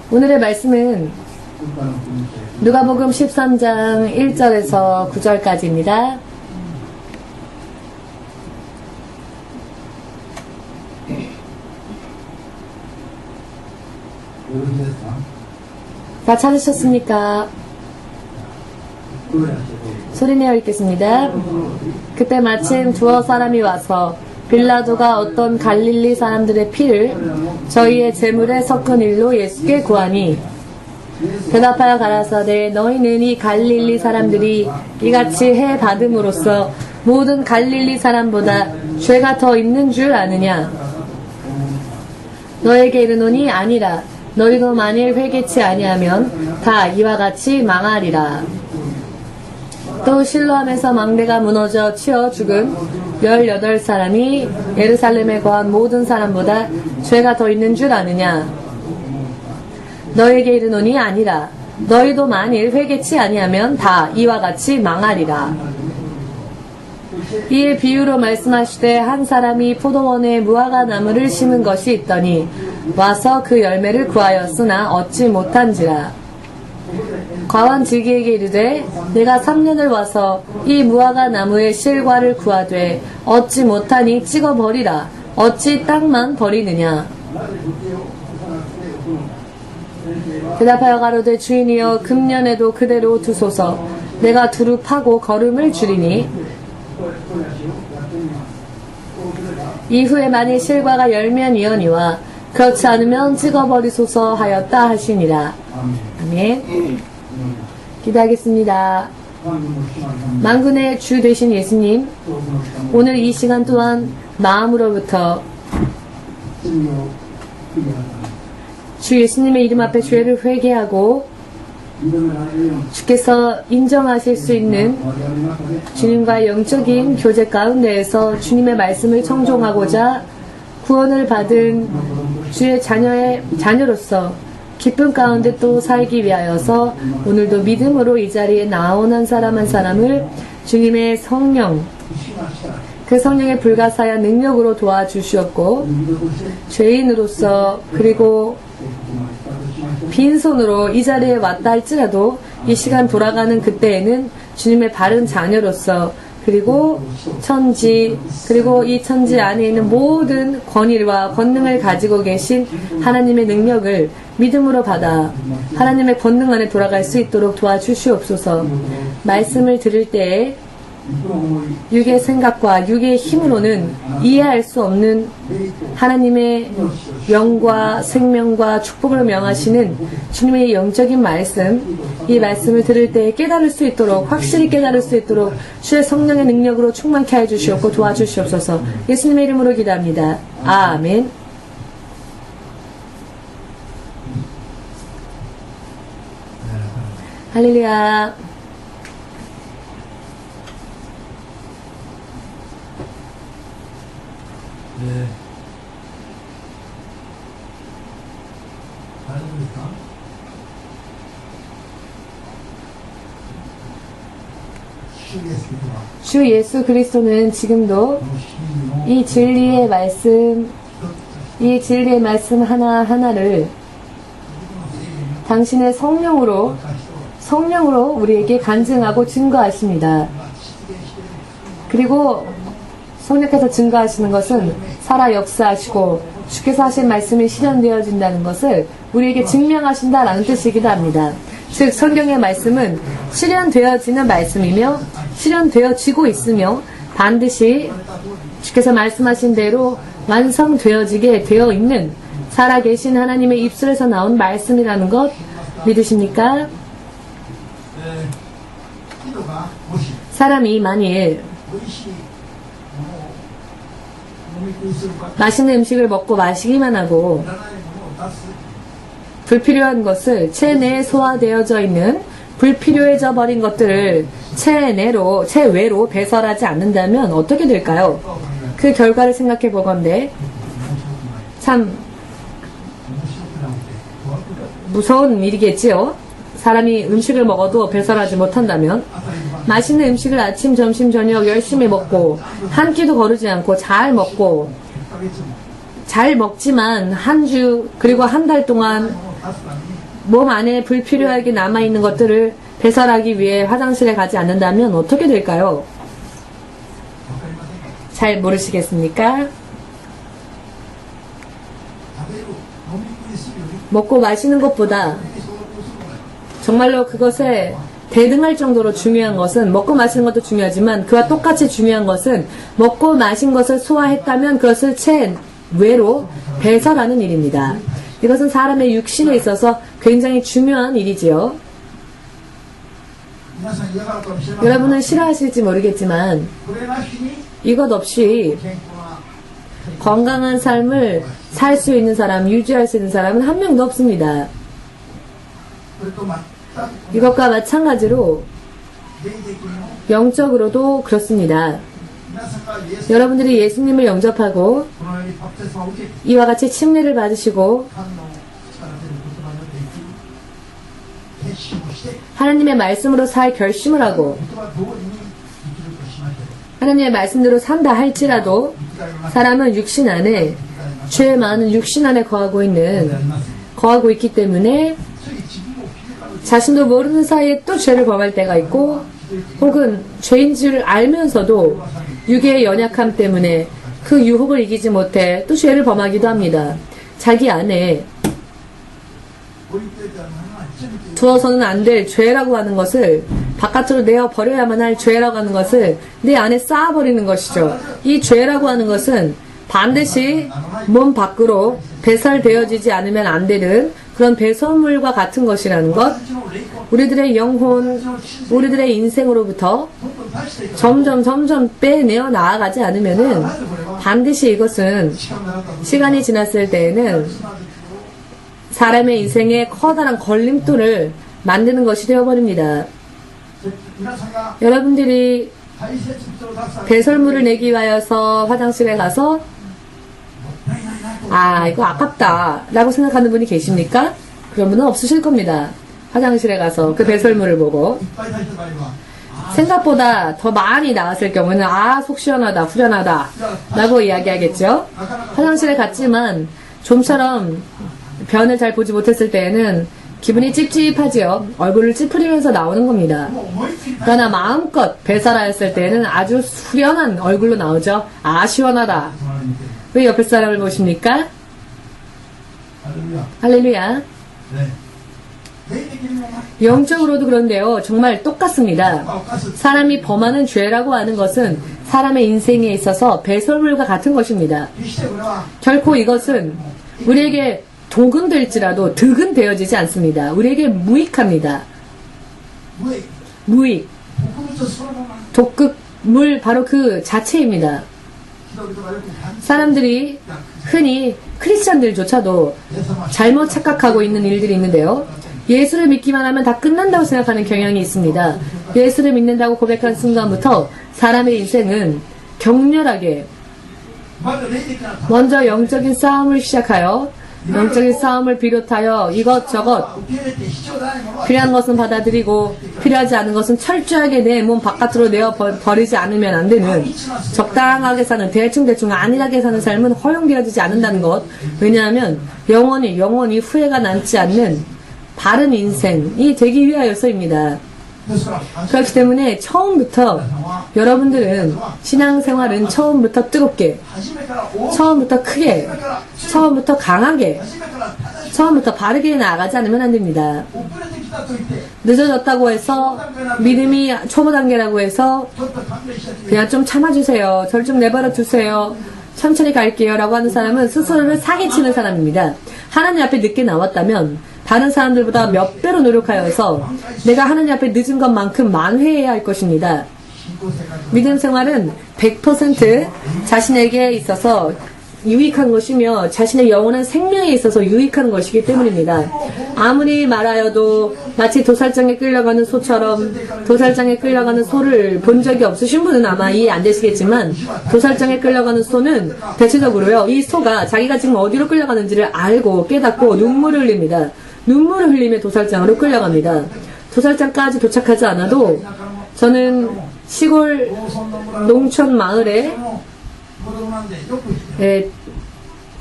오늘의 말씀은 누가복음 13장 1절에서 9절까지입니다. 다 찾으셨습니까? 소리내어 읽겠습니다. 그때 마침 두어 사람이 와서 빌라도가 어떤 갈릴리 사람들의 피를 저희의 제물에 섞은 일로 예수께 구하니 대답하여 가라사대 너희는 이 갈릴리 사람들이 이같이 해 받음으로써 모든 갈릴리 사람보다 죄가 더 있는 줄 아느냐? 너에게 이르노니 아니라 너희도 만일 회개치 아니하면 다 이와 같이 망하리라. 또 실로암에서 망대가 무너져 치어 죽은 18사람이 예루살렘에 거한 모든 사람보다 죄가 더 있는 줄 아느냐? 너에게 이르노니 아니라 너희도 만일 회개치 아니하면 다 이와 같이 망하리라. 이에 비유로 말씀하시되 한 사람이 포도원에 무화과 나무를 심은 것이 있더니 와서 그 열매를 구하였으나 얻지 못한지라. 과원지기에게 이르되 내가 3년을 와서 이 무화과 나무의 실과를 구하되 얻지 못하니 찍어버리라. 어찌 땅만 버리느냐? 대답하여 가로되 주인이여 금년에도 그대로 두소서. 내가 두루 파고 거름을 주리니 이후에 만일 실과가 열면이언이와 그렇지 않으면 찍어버리소서 하였다 하시니라. 아멘. 기도하겠습니다. 만군의 주 되신 예수님, 오늘 이 시간 또한 마음으로부터 주 예수님의 이름 앞에 죄를 회개하고 주께서 인정하실 수 있는 주님과의 영적인 교제 가운데에서 주님의 말씀을 청종하고자 구원을 받은 주의 자녀로서 기쁨 가운데 또 살기 위하여서 오늘도 믿음으로 이 자리에 나온 한 사람을 주님의 성령, 그 성령의 불가사의 능력으로 도와주시었고 죄인으로서 그리고 빈손으로 이 자리에 왔다 할지라도 이 시간 돌아가는 그때에는 주님의 바른 자녀로서 그리고 천지 그리고 이 천지 안에 있는 모든 권위와 권능을 가지고 계신 하나님의 능력을 믿음으로 받아 하나님의 권능 안에 돌아갈 수 있도록 도와주시옵소서. 말씀을 들을 때에 육의 생각과 육의 힘으로는 이해할 수 없는 하나님의 영과 생명과 축복을 명하시는 주님의 영적인 말씀, 이 말씀을 들을 때 깨달을 수 있도록, 확실히 깨달을 수 있도록 주의 성령의 능력으로 충만케 해주시옵고 도와주시옵소서. 예수님의 이름으로 기도합니다. 아멘. 할렐루야. 네. 알겠습니까? 주 예수 그리스도는 지금도 이 진리의 말씀 하나하나를 당신의 성령으로 우리에게 간증하고 증거하십니다. 그리고 성령께서 증거하시는 것은 살아 역사하시고 주께서 하신 말씀이 실현되어진다는 것을 우리에게 증명하신다라는 뜻이기도 합니다. 즉 성경의 말씀은 실현되어지는 말씀이며 실현되어지고 있으며 반드시 주께서 말씀하신 대로 완성되어지게 되어 있는 살아계신 하나님의 입술에서 나온 말씀이라는 것 믿으십니까? 사람이 만일 맛있는 음식을 먹고 마시기만 하고 불필요한 것을 체내에 소화되어져 있는 불필요해져 버린 것들을 체외로 배설하지 않는다면 어떻게 될까요? 그 결과를 생각해 보건대 참 무서운 일이겠지요. 사람이 음식을 먹어도 배설하지 못한다면 맛있는 음식을 아침, 점심, 저녁 열심히 먹고 한 끼도 거르지 않고 잘 먹고 잘 먹지만 한 주 그리고 한 달 동안 몸 안에 불필요하게 남아있는 것들을 배설하기 위해 화장실에 가지 않는다면 어떻게 될까요? 잘 모르시겠습니까? 먹고 마시는 것보다 정말로 그것에 대등할 정도로 중요한 것은, 먹고 마시는 것도 중요하지만 그와 똑같이 중요한 것은 먹고 마신 것을 소화했다면 그것을 체외로 배설하는 일입니다. 이것은 사람의 육신에 있어서 굉장히 중요한 일이지요. 여러분은 싫어하실지 모르겠지만 이것 없이 건강한 삶을 살 수 있는 사람, 유지할 수 있는 사람은 한 명도 없습니다. 이것과 마찬가지로 영적으로도 그렇습니다. 여러분들이 예수님을 영접하고 이와 같이 침례를 받으시고 하나님의 말씀으로 살 결심을 하고 하나님의 말씀대로 산다 할지라도 사람은 육신 안에, 죄 많은 육신 안에 거하고 있기 때문에 자신도 모르는 사이에 또 죄를 범할 때가 있고, 혹은 죄인 줄 알면서도 육의 연약함 때문에 그 유혹을 이기지 못해 또 죄를 범하기도 합니다. 자기 안에 두어서는 안 될 죄라고 하는 것을, 바깥으로 내어 버려야만 할 죄라고 하는 것을 내 안에 쌓아버리는 것이죠. 이 죄라고 하는 것은 반드시 몸 밖으로 배설되어지지 않으면 안 되는 그런 배설물과 같은 것이라는 것, 우리들의 영혼, 우리들의 인생으로부터 점점 빼내어 나아가지 않으면은 반드시 이것은 시간이 지났을 때에는 사람의 인생에 커다란 걸림돌을 만드는 것이 되어버립니다. 여러분들이 배설물을 내기 위하여서 화장실에 가서 이거 아깝다 라고 생각하는 분이 계십니까? 그런 분은 없으실 겁니다. 화장실에 가서 그 배설물을 보고 생각보다 더 많이 나왔을 경우는 속 시원하다, 후련하다 라고 이야기하겠죠. 화장실에 갔지만 좀처럼 변을 잘 보지 못했을 때에는 기분이 찝찝하지요. 얼굴을 찌푸리면서 나오는 겁니다. 그러나 마음껏 배설하였을 때는 아주 후련한 얼굴로 나오죠. 시원하다. 왜 옆에 사람을 보십니까? 할렐루야. 영적으로도 그런데요. 정말 똑같습니다. 사람이 범하는 죄라고 하는 것은 사람의 인생에 있어서 배설물과 같은 것입니다. 결코 이것은 우리에게 독은 될지라도 득은 되어지지 않습니다. 우리에게 무익합니다. 무익. 독극물 바로 그 자체입니다. 사람들이 흔히 크리스찬들조차도 잘못 착각하고 있는 일들이 있는데요. 예수를 믿기만 하면 다 끝난다고 생각하는 경향이 있습니다. 예수를 믿는다고 고백한 순간부터 사람의 인생은 격렬하게 먼저 영적인 싸움을 시작하여 영적인 싸움을 비롯하여 이것저것 필요한 것은 받아들이고 필요하지 않은 것은 철저하게 내 몸 바깥으로 내어 버리지 않으면 안 되는, 적당하게 사는, 대충 안일하게 사는 삶은 허용되어지지 않는다는 것. 왜냐하면 영원히 후회가 남지 않는 바른 인생이 되기 위하여서입니다. 그렇기 때문에 처음부터 여러분들은 신앙생활은 처음부터 뜨겁게, 처음부터 크게, 처음부터 강하게, 처음부터 바르게 나아가지 않으면 안 됩니다. 늦어졌다고 해서, 믿음이 초보 단계라고 해서 그냥 좀 참아주세요, 절 좀 내버려 두세요, 천천히 갈게요 라고 하는 사람은 스스로를 사기치는 사람입니다. 하나님 앞에 늦게 나왔다면 다른 사람들보다 몇 배로 노력하여서 내가 하나님 앞에 늦은 것만큼 만회해야 할 것입니다. 믿음 생활은 100% 자신에게 있어서 유익한 것이며 자신의 영원한 생명에 있어서 유익한 것이기 때문입니다. 아무리 말하여도 마치 도살장에 끌려가는 소처럼, 도살장에 끌려가는 소를 본 적이 없으신 분은 아마 이해 안 되시겠지만, 도살장에 끌려가는 소는 대체적으로요, 이 소가 자기가 지금 어디로 끌려가는지를 알고 깨닫고 눈물을 흘립니다. 눈물을 흘리며 도살장으로 끌려갑니다. 도살장까지 도착하지 않아도 저는 시골 농촌 마을에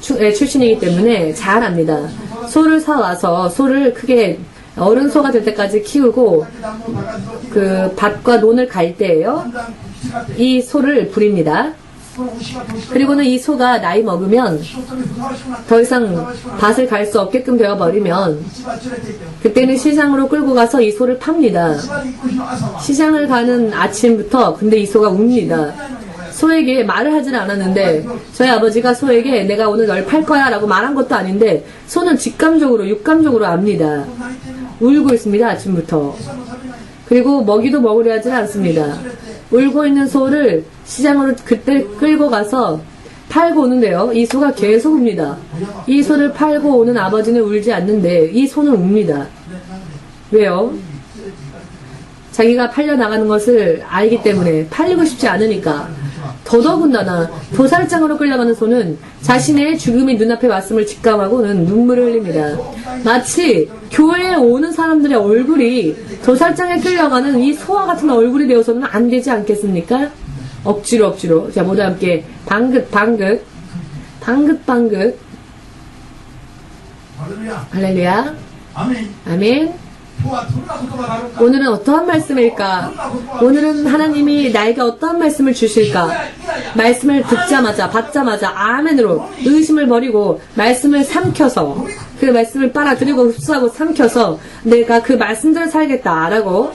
출신이기 때문에 잘 압니다. 소를 사와서 소를 크게 어른 소가 될 때까지 키우고 그 밭과 논을 갈 때에요. 이 소를 부립니다. 그리고는 이 소가 나이 먹으면 더 이상 밭을 갈 수 없게끔 되어버리면 그때는 시장으로 끌고 가서 이 소를 팝니다. 시장을 가는 아침부터 근데 이 소가 웁니다. 소에게 말을 하지는 않았는데 저희 아버지가 소에게 내가 오늘 널 팔 거야 라고 말한 것도 아닌데 소는 직감적으로 육감적으로 압니다. 울고 있습니다. 아침부터. 그리고 먹이도 먹으려 하지는 않습니다. 울고 있는 소를 시장으로 그때 끌고 가서 팔고 오는데요. 이 소가 계속 웁니다. 이 소를 팔고 오는 아버지는 울지 않는데 이 소는 웁니다. 왜요? 자기가 팔려나가는 것을 알기 때문에 팔리고 싶지 않으니까. 더더군다나 도살장으로 끌려가는 소는 자신의 죽음이 눈앞에 왔음을 직감하고는 눈물을 흘립니다. 마치 교회에 오는 사람들의 얼굴이 도살장에 끌려가는 이 소와 같은 얼굴이 되어서는 안 되지 않겠습니까? 억지로. 자, 모두 함께 방긋. 할렐루야. 아멘. 오늘은 어떠한 말씀일까? 오늘은 하나님이 나에게 어떠한 말씀을 주실까? 말씀을 받자마자 아멘으로 의심을 버리고 말씀을 삼켜서 그 말씀을 빨아들이고 흡수하고 삼켜서 내가 그 말씀대로 살겠다라고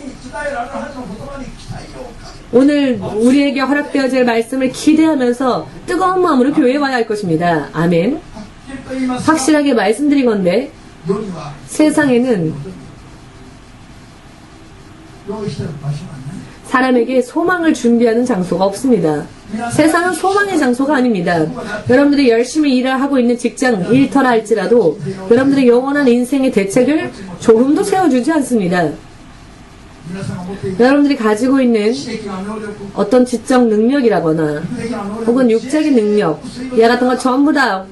오늘 우리에게 허락되어질 말씀을 기대하면서 뜨거운 마음으로 교회에 와야 할 것입니다. 아멘. 확실하게 말씀드리건대 세상에는 사람에게 소망을 준비하는 장소가 없습니다. 세상은 소망의 장소가 아닙니다. 여러분들이 열심히 일을 하고 있는 직장 일터라 할지라도 여러분들의 영원한 인생의 대책을 조금도 세워주지 않습니다. 여러분들이 가지고 있는 어떤 지적 능력이라거나 혹은 육적인 능력 이 같은 거 전부 다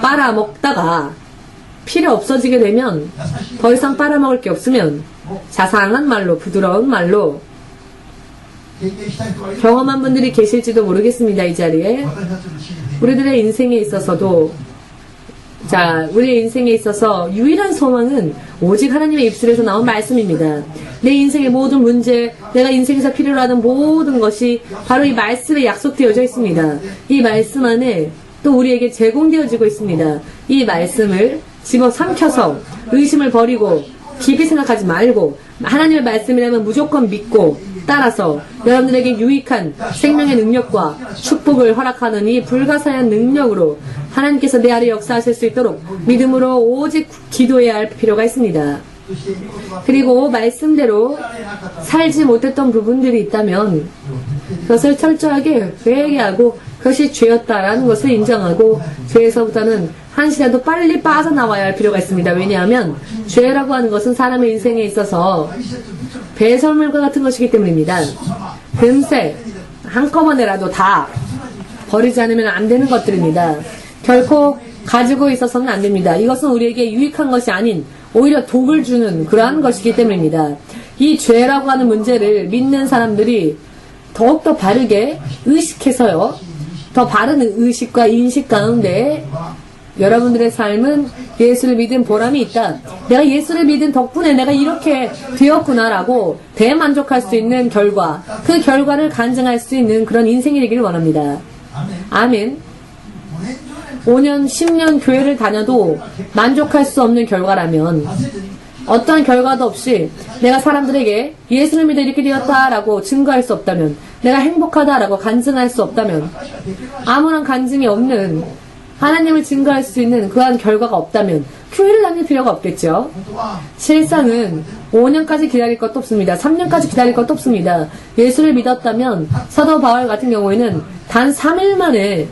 빨아먹다가 필요 없어지게 되면 더 이상 빨아먹을 게 없으면 자상한 말로 부드러운 말로 경험한 분들이 계실지도 모르겠습니다. 이 자리에 우리들의 인생에 있어서도 우리의 인생에 있어서 유일한 소망은 오직 하나님의 입술에서 나온 말씀입니다. 내 인생의 모든 문제, 내가 인생에서 필요로 하는 모든 것이 바로 이 말씀에 약속되어져 있습니다. 이 말씀 안에 또 우리에게 제공되어지고 있습니다. 이 말씀을 집어삼켜서 의심을 버리고 깊이 생각하지 말고 하나님의 말씀이라면 무조건 믿고 따라서 여러분들에게 유익한 생명의 능력과 축복을 허락하는 이 불가사의한 능력으로 하나님께서 내 아래 역사하실 수 있도록 믿음으로 오직 기도해야 할 필요가 있습니다. 그리고 말씀대로 살지 못했던 부분들이 있다면 그것을 철저하게 회개하고 그것이 죄였다라는 것을 인정하고 죄에서부터는 한시라도 빨리 빠져나와야 할 필요가 있습니다. 왜냐하면 죄라고 하는 것은 사람의 인생에 있어서 배설물과 같은 것이기 때문입니다. 금세 한꺼번에라도 다 버리지 않으면 안 되는 것들입니다. 결코 가지고 있어서는 안 됩니다. 이것은 우리에게 유익한 것이 아닌 오히려 독을 주는 그러한 것이기 때문입니다. 이 죄라고 하는 문제를 믿는 사람들이 더욱더 바르게 의식해서요. 더 바른 의식과 인식 가운데 여러분들의 삶은 예수를 믿은 보람이 있다. 내가 예수를 믿은 덕분에 내가 이렇게 되었구나라고 대만족할 수 있는 결과, 그 결과를 간증할 수 있는 그런 인생이 되기를 원합니다. 아멘. 5년, 10년 교회를 다녀도 만족할 수 없는 결과라면 어떠한 결과도 없이 내가 사람들에게 예수를 믿어 이렇게 되었다라고 증거할 수 없다면 내가 행복하다라고 간증할 수 없다면 아무런 간증이 없는 하나님을 증거할 수 있는 그러한 결과가 없다면 교회를 다닐 필요가 없겠죠. 실상은 5년까지 기다릴 것도 없습니다. 3년까지 기다릴 것도 없습니다. 예수를 믿었다면 사도 바울 같은 경우에는 단 3일 만에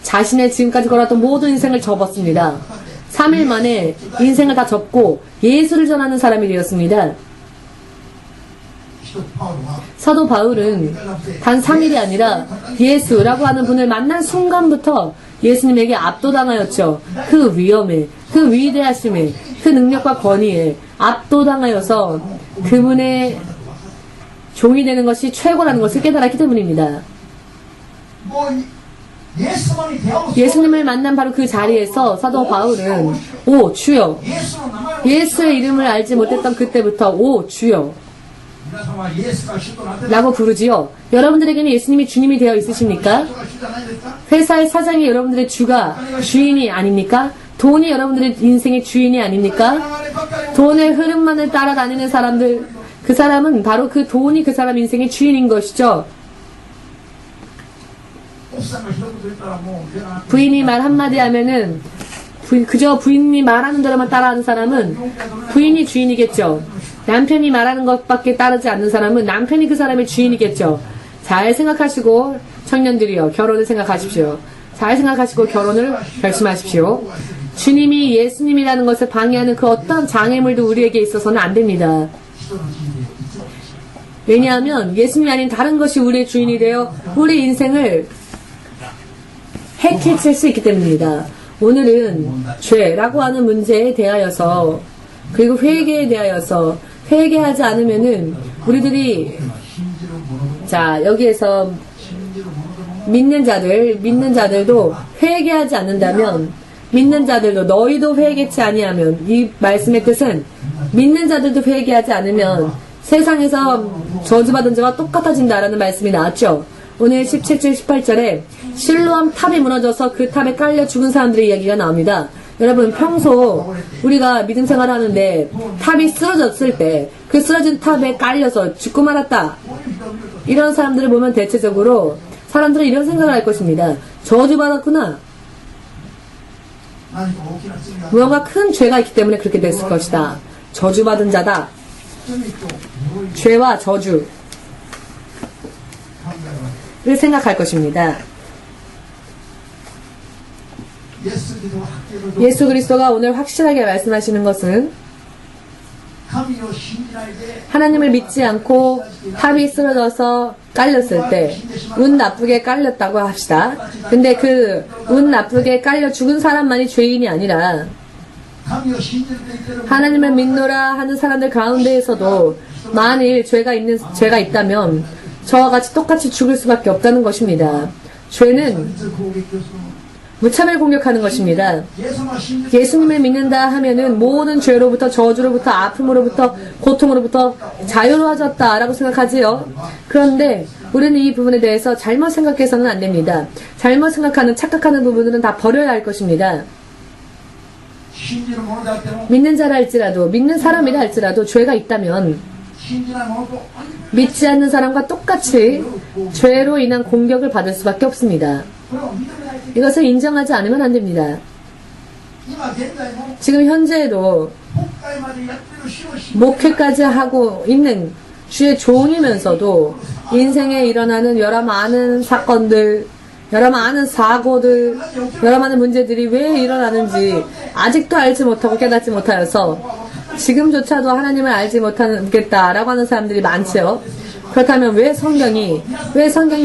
자신의 지금까지 걸었던 모든 인생을 접었습니다. 3일 만에 인생을 다 접고 예수를 전하는 사람이 되었습니다. 사도 바울은 단 3일이 아니라 예수라고 하는 분을 만난 순간부터 예수님에게 압도당하였죠. 그 위엄에, 그 위대하심에, 그 능력과 권위에 압도당하여서 그분의 종이 되는 것이 최고라는 것을 깨달았기 때문입니다. 예수님을 만난 바로 그 자리에서 사도 바울은 오 주여, 예수의 이름을 알지 못했던 그때부터 오 주여 라고 부르지요. 여러분들에게는 예수님이 주님이 되어 있으십니까? 회사의 사장이 여러분들의 주인이 아닙니까? 돈이 여러분들의 인생의 주인이 아닙니까? 돈의 흐름만을 따라다니는 사람들, 그 사람은 바로 그 돈이 그 사람 인생의 주인인 것이죠. 부인이 말 한마디 하면은 그저 부인이 말하는 대로만 따라하는 사람은 부인이 주인이겠죠. 남편이 말하는 것밖에 따르지 않는 사람은 남편이 그 사람의 주인이겠죠. 잘 생각하시고 청년들이요, 결혼을 생각하십시오. 잘 생각하시고 결혼을 결심하십시오. 주님이 예수님이라는 것을 방해하는 그 어떤 장애물도 우리에게 있어서는 안 됩니다. 왜냐하면 예수님이 아닌 다른 것이 우리의 주인이 되어 우리 인생을 해칠 수 있기 때문입니다. 오늘은 죄라고 하는 문제에 대하여서, 그리고 회개에 대하여서, 회개하지 않으면은 우리들이, 자 여기에서 믿는 자들도 회개하지 않는다면, 믿는 자들도 너희도 회개치 아니하면, 이 말씀의 뜻은 믿는 자들도 회개하지 않으면 세상에서 저주받은 자와 똑같아진다라는 말씀이 나왔죠. 오늘 17절 18절에 실로암 탑이 무너져서 그 탑에 깔려 죽은 사람들의 이야기가 나옵니다. 여러분, 평소 우리가 믿음 생활을 하는데 탑이 쓰러졌을 때 그 쓰러진 탑에 깔려서 죽고 말았다, 이런 사람들을 보면 대체적으로 사람들은 이런 생각을 할 것입니다. 저주받았구나, 무언가 큰 죄가 있기 때문에 그렇게 됐을 것이다, 저주받은 자다. 죄와 저주를 생각할 것입니다. 예수 그리스도가 오늘 확실하게 말씀하시는 것은 하나님을 믿지 않고 탑이 쓰러져서 깔렸을 때 운 나쁘게 깔렸다고 합시다. 근데 그 운 나쁘게 깔려 죽은 사람만이 죄인이 아니라 하나님을 믿노라 하는 사람들 가운데에서도 만일 죄가 있다면 저와 같이 똑같이 죽을 수밖에 없다는 것입니다. 죄는 무차별 공격하는 것입니다. 예수님을 믿는다 하면은 모든 죄로부터, 저주로부터, 아픔으로부터, 고통으로부터 자유로워졌다라고 생각하지요. 그런데 우리는 이 부분에 대해서 잘못 생각해서는 안 됩니다. 잘못 생각하는, 착각하는 부분들은 다 버려야 할 것입니다. 믿는 자라 할지라도, 믿는 사람이라 할지라도 죄가 있다면 믿지 않는 사람과 똑같이 죄로 인한 공격을 받을 수밖에 없습니다. 이것을 인정하지 않으면 안 됩니다. 지금 현재에도 목회까지 하고 있는 주의 종이면서도 인생에 일어나는 여러 많은 사건들, 여러 많은 사고들, 여러 많은 문제들이 왜 일어나는지 아직도 알지 못하고 깨닫지 못하여서 지금조차도 하나님을 알지 못하겠다라고 하는 사람들이 많죠. 그렇다면 왜 성경이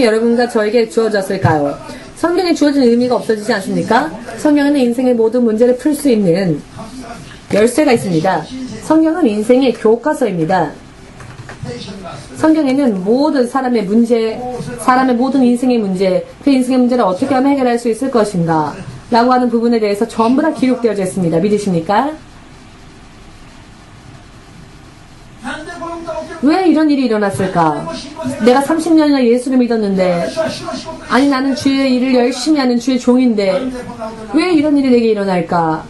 여러분과 저에게 주어졌을까요? 성경에 주어진 의미가 없어지지 않습니까? 성경에는 인생의 모든 문제를 풀 수 있는 열쇠가 있습니다. 성경은 인생의 교과서입니다. 성경에는 모든 사람의 문제, 사람의 모든 인생의 문제, 그 인생의 문제를 어떻게 하면 해결할 수 있을 것인가 라고 하는 부분에 대해서 전부 다 기록되어져 있습니다. 믿으십니까? 왜 이런 일이 일어났을까? 내가 30년이나 예수를 믿었는데, 아니 나는 주의 일을 열심히 하는 주의 종인데 왜 이런 일이 내게 일어날까?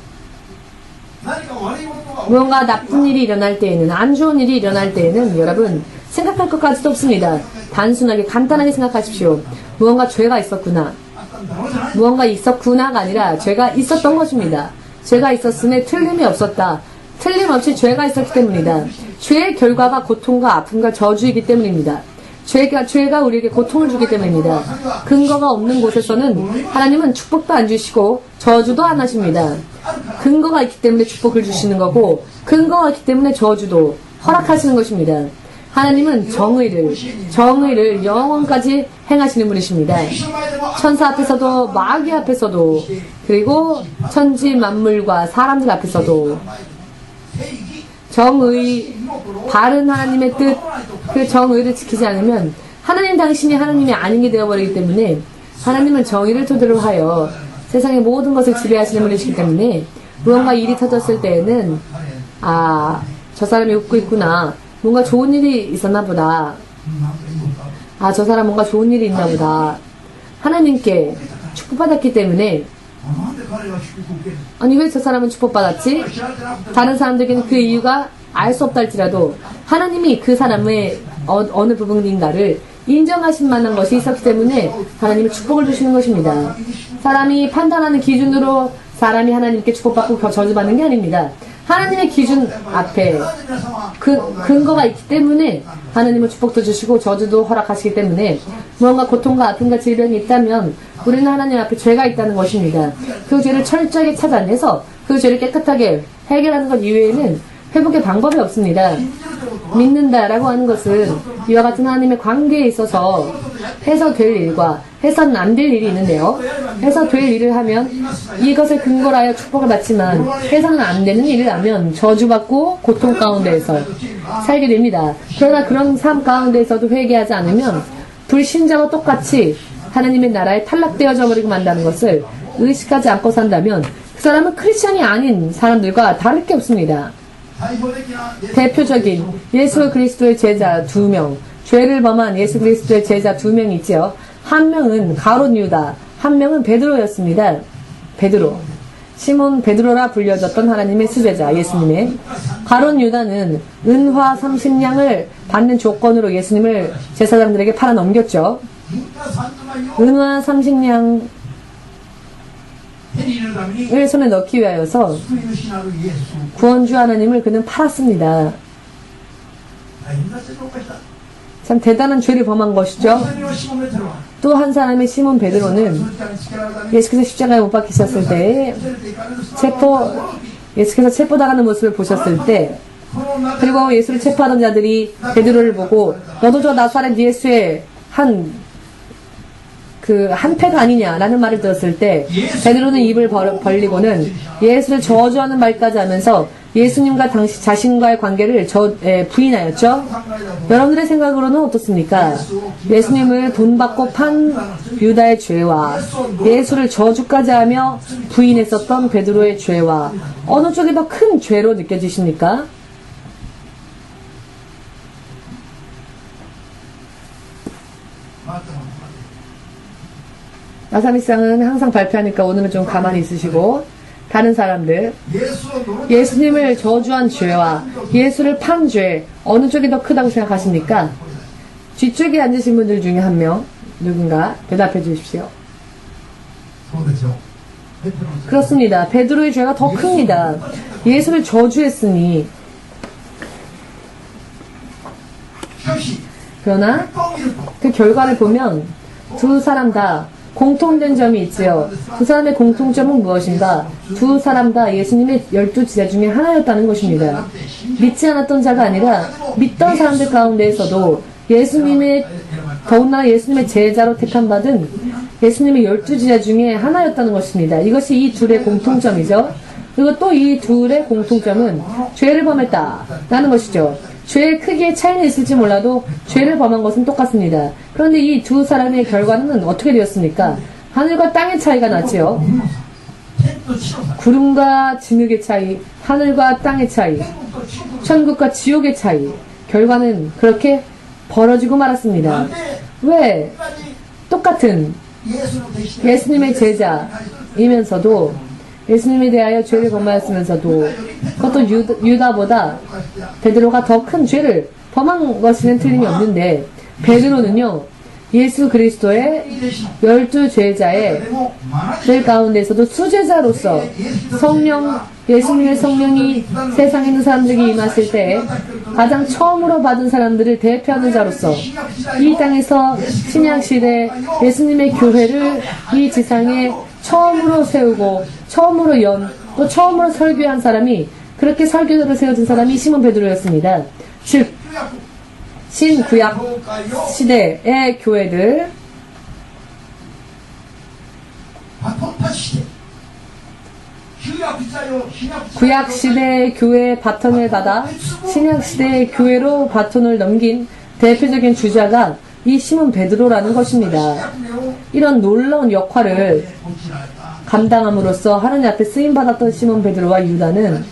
무언가 나쁜 일이 일어날 때에는, 안 좋은 일이 일어날 때에는 여러분 생각할 것까지도 없습니다. 단순하게 간단하게 생각하십시오. 무언가 죄가 있었구나, 무언가 있었구나가 아니라 죄가 있었던 것입니다. 죄가 있었음에 틀림이 없었다, 틀림없이 죄가 있었기 때문이다. 죄의 결과가 고통과 아픔과 저주이기 때문입니다. 죄가 우리에게 고통을 주기 때문입니다. 근거가 없는 곳에서는 하나님은 축복도 안 주시고 저주도 안 하십니다. 근거가 있기 때문에 축복을 주시는 거고, 근거가 있기 때문에 저주도 허락하시는 것입니다. 하나님은 정의를 영원까지 행하시는 분이십니다. 천사 앞에서도, 마귀 앞에서도, 그리고 천지 만물과 사람들 앞에서도 정의, 바른 하나님의 뜻, 그 정의를 지키지 않으면 하나님 당신이 하나님이 아닌 게 되어버리기 때문에 하나님은 정의를 토대로 하여 세상의 모든 것을 지배하시는 분이시기 때문에 무언가 일이 터졌을 때에는 저 사람이 웃고 있구나. 뭔가 좋은 일이 있었나 보다. 저 사람 뭔가 좋은 일이 있나 보다. 하나님께 축복받았기 때문에 아니 왜 저 사람은 축복받았지? 다른 사람들에게는 그 이유가 알 수 없다 할지라도 하나님이 그 사람의 어느 부분인가를 인정하실 만한 것이 있었기 때문에 하나님이 축복을 주시는 것입니다. 사람이 판단하는 기준으로 사람이 하나님께 축복받고 저주받는 게 아닙니다. 하나님의 기준 앞에 근거가 있기 때문에 하나님은 축복도 주시고 저주도 허락하시기 때문에 무언가 고통과 아픔과 질병이 있다면 우리는 하나님 앞에 죄가 있다는 것입니다. 그 죄를 철저하게 찾아내서 그 죄를 깨끗하게 해결하는 것 이외에는 회복의 방법이 없습니다. 믿는다라고 하는 것은 이와 같은 하나님의 관계에 있어서 해서 될 일과 해서는 안 될 일이 있는데요. 해서 될 일을 하면 이것을 근거로 하여 축복을 받지만 해서는 안 되는 일을 하면 저주받고 고통 가운데에서 살게 됩니다. 그러나 그런 삶 가운데에서도 회개하지 않으면 불신자와 똑같이 하나님의 나라에 탈락되어져 버리고 만다는 것을 의식하지 않고 산다면 그 사람은 크리스천이 아닌 사람들과 다를 게 없습니다. 대표적인 예수 그리스도의 제자 2명, 죄를 범한 예수 그리스도의 제자 2명이 있죠. 한 명은 가룟 유다, 한 명은 베드로였습니다. 베드로. 시몬 베드로라 불려졌던 하나님의 수제자 예수님의. 가룟 유다는 은화 30냥을 받는 조건으로 예수님을 제사장들에게 팔아 넘겼죠. 은화 30냥을 손에 넣기 위하여서 구원주 하나님을 그는 팔았습니다. 참 대단한 죄를 범한 것이죠. 또 한 사람의 시몬 베드로는 예수께서 십자가에 못 박히셨을 때 예수께서 체포당하는 모습을 보셨을 때 그리고 예수를 체포하던 자들이 베드로를 보고 너도 저 나사렛 예수의 한 패가 아니냐라는 말을 들었을 때 베드로는 입을 벌리고는 예수를 저주하는 말까지 하면서 예수님과 당시 자신과의 관계를 부인하였죠. 여러분들의 생각으로는 어떻습니까? 예수님을 돈 받고 판 유다의 죄와 예수를 저주까지 하며 부인했었던 베드로의 죄와 어느 쪽이 더 큰 죄로 느껴지십니까? 아사미상은 항상 발표하니까 오늘은 좀 가만히 있으시고 다른 사람들 예수님을 저주한 죄와 예수를 판 죄 어느 쪽이 더 크다고 생각하십니까? 뒤쪽에 앉으신 분들 중에 한 명 누군가 대답해 주십시오. 그렇습니다. 베드로의 죄가 더 큽니다. 예수를 저주했으니 그러나 그 결과를 보면 두 사람 다 공통된 점이 있지요. 두 사람의 공통점은 무엇인가? 두 사람 다 예수님의 12제자 중에 하나였다는 것입니다. 믿지 않았던 자가 아니라 믿던 사람들 가운데에서도 더군다나 예수님의 제자로 택함받은 예수님의 12제자 중에 하나였다는 것입니다. 이것이 이 둘의 공통점이죠. 그리고 또 이 둘의 공통점은 죄를 범했다라는 것이죠. 죄의 크기의 차이는 있을지 몰라도 죄를 범한 것은 똑같습니다. 그런데 이 두 사람의 결과는 어떻게 되었습니까? 하늘과 땅의 차이가 났지요. 구름과 진흙의 차이, 하늘과 땅의 차이, 천국과 지옥의 차이. 결과는 그렇게 벌어지고 말았습니다. 왜? 똑같은 예수님의 제자이면서도 예수님에 대하여 죄를 범하였으면서도 그것도 유다보다 베드로가 더 큰 죄를 범한 것에는 틀림이 없는데 베드로는요 예수 그리스도의 12제자의 들 가운데서도 수제자로서 예수님의 성령이 세상에 있는 사람들에게 임했을 때 가장 처음으로 받은 사람들을 대표하는 자로서 이 땅에서 신약시대 예수님의 교회를 이 지상에 처음으로 세우고 처음으로 또 처음으로 설교한 사람이 그렇게 설교자로 세워진 사람이 시몬 베드로였습니다. 즉 신구약 시대의 교회들 구약 시대의 교회의 바톤을 받아 신약 시대의 교회로 바톤을 넘긴 대표적인 주자가 이 시몬 베드로라는 것입니다. 이런 놀라운 역할을 감당함으로써 하나님 앞에 쓰임받았던 시몬 베드로와 유다는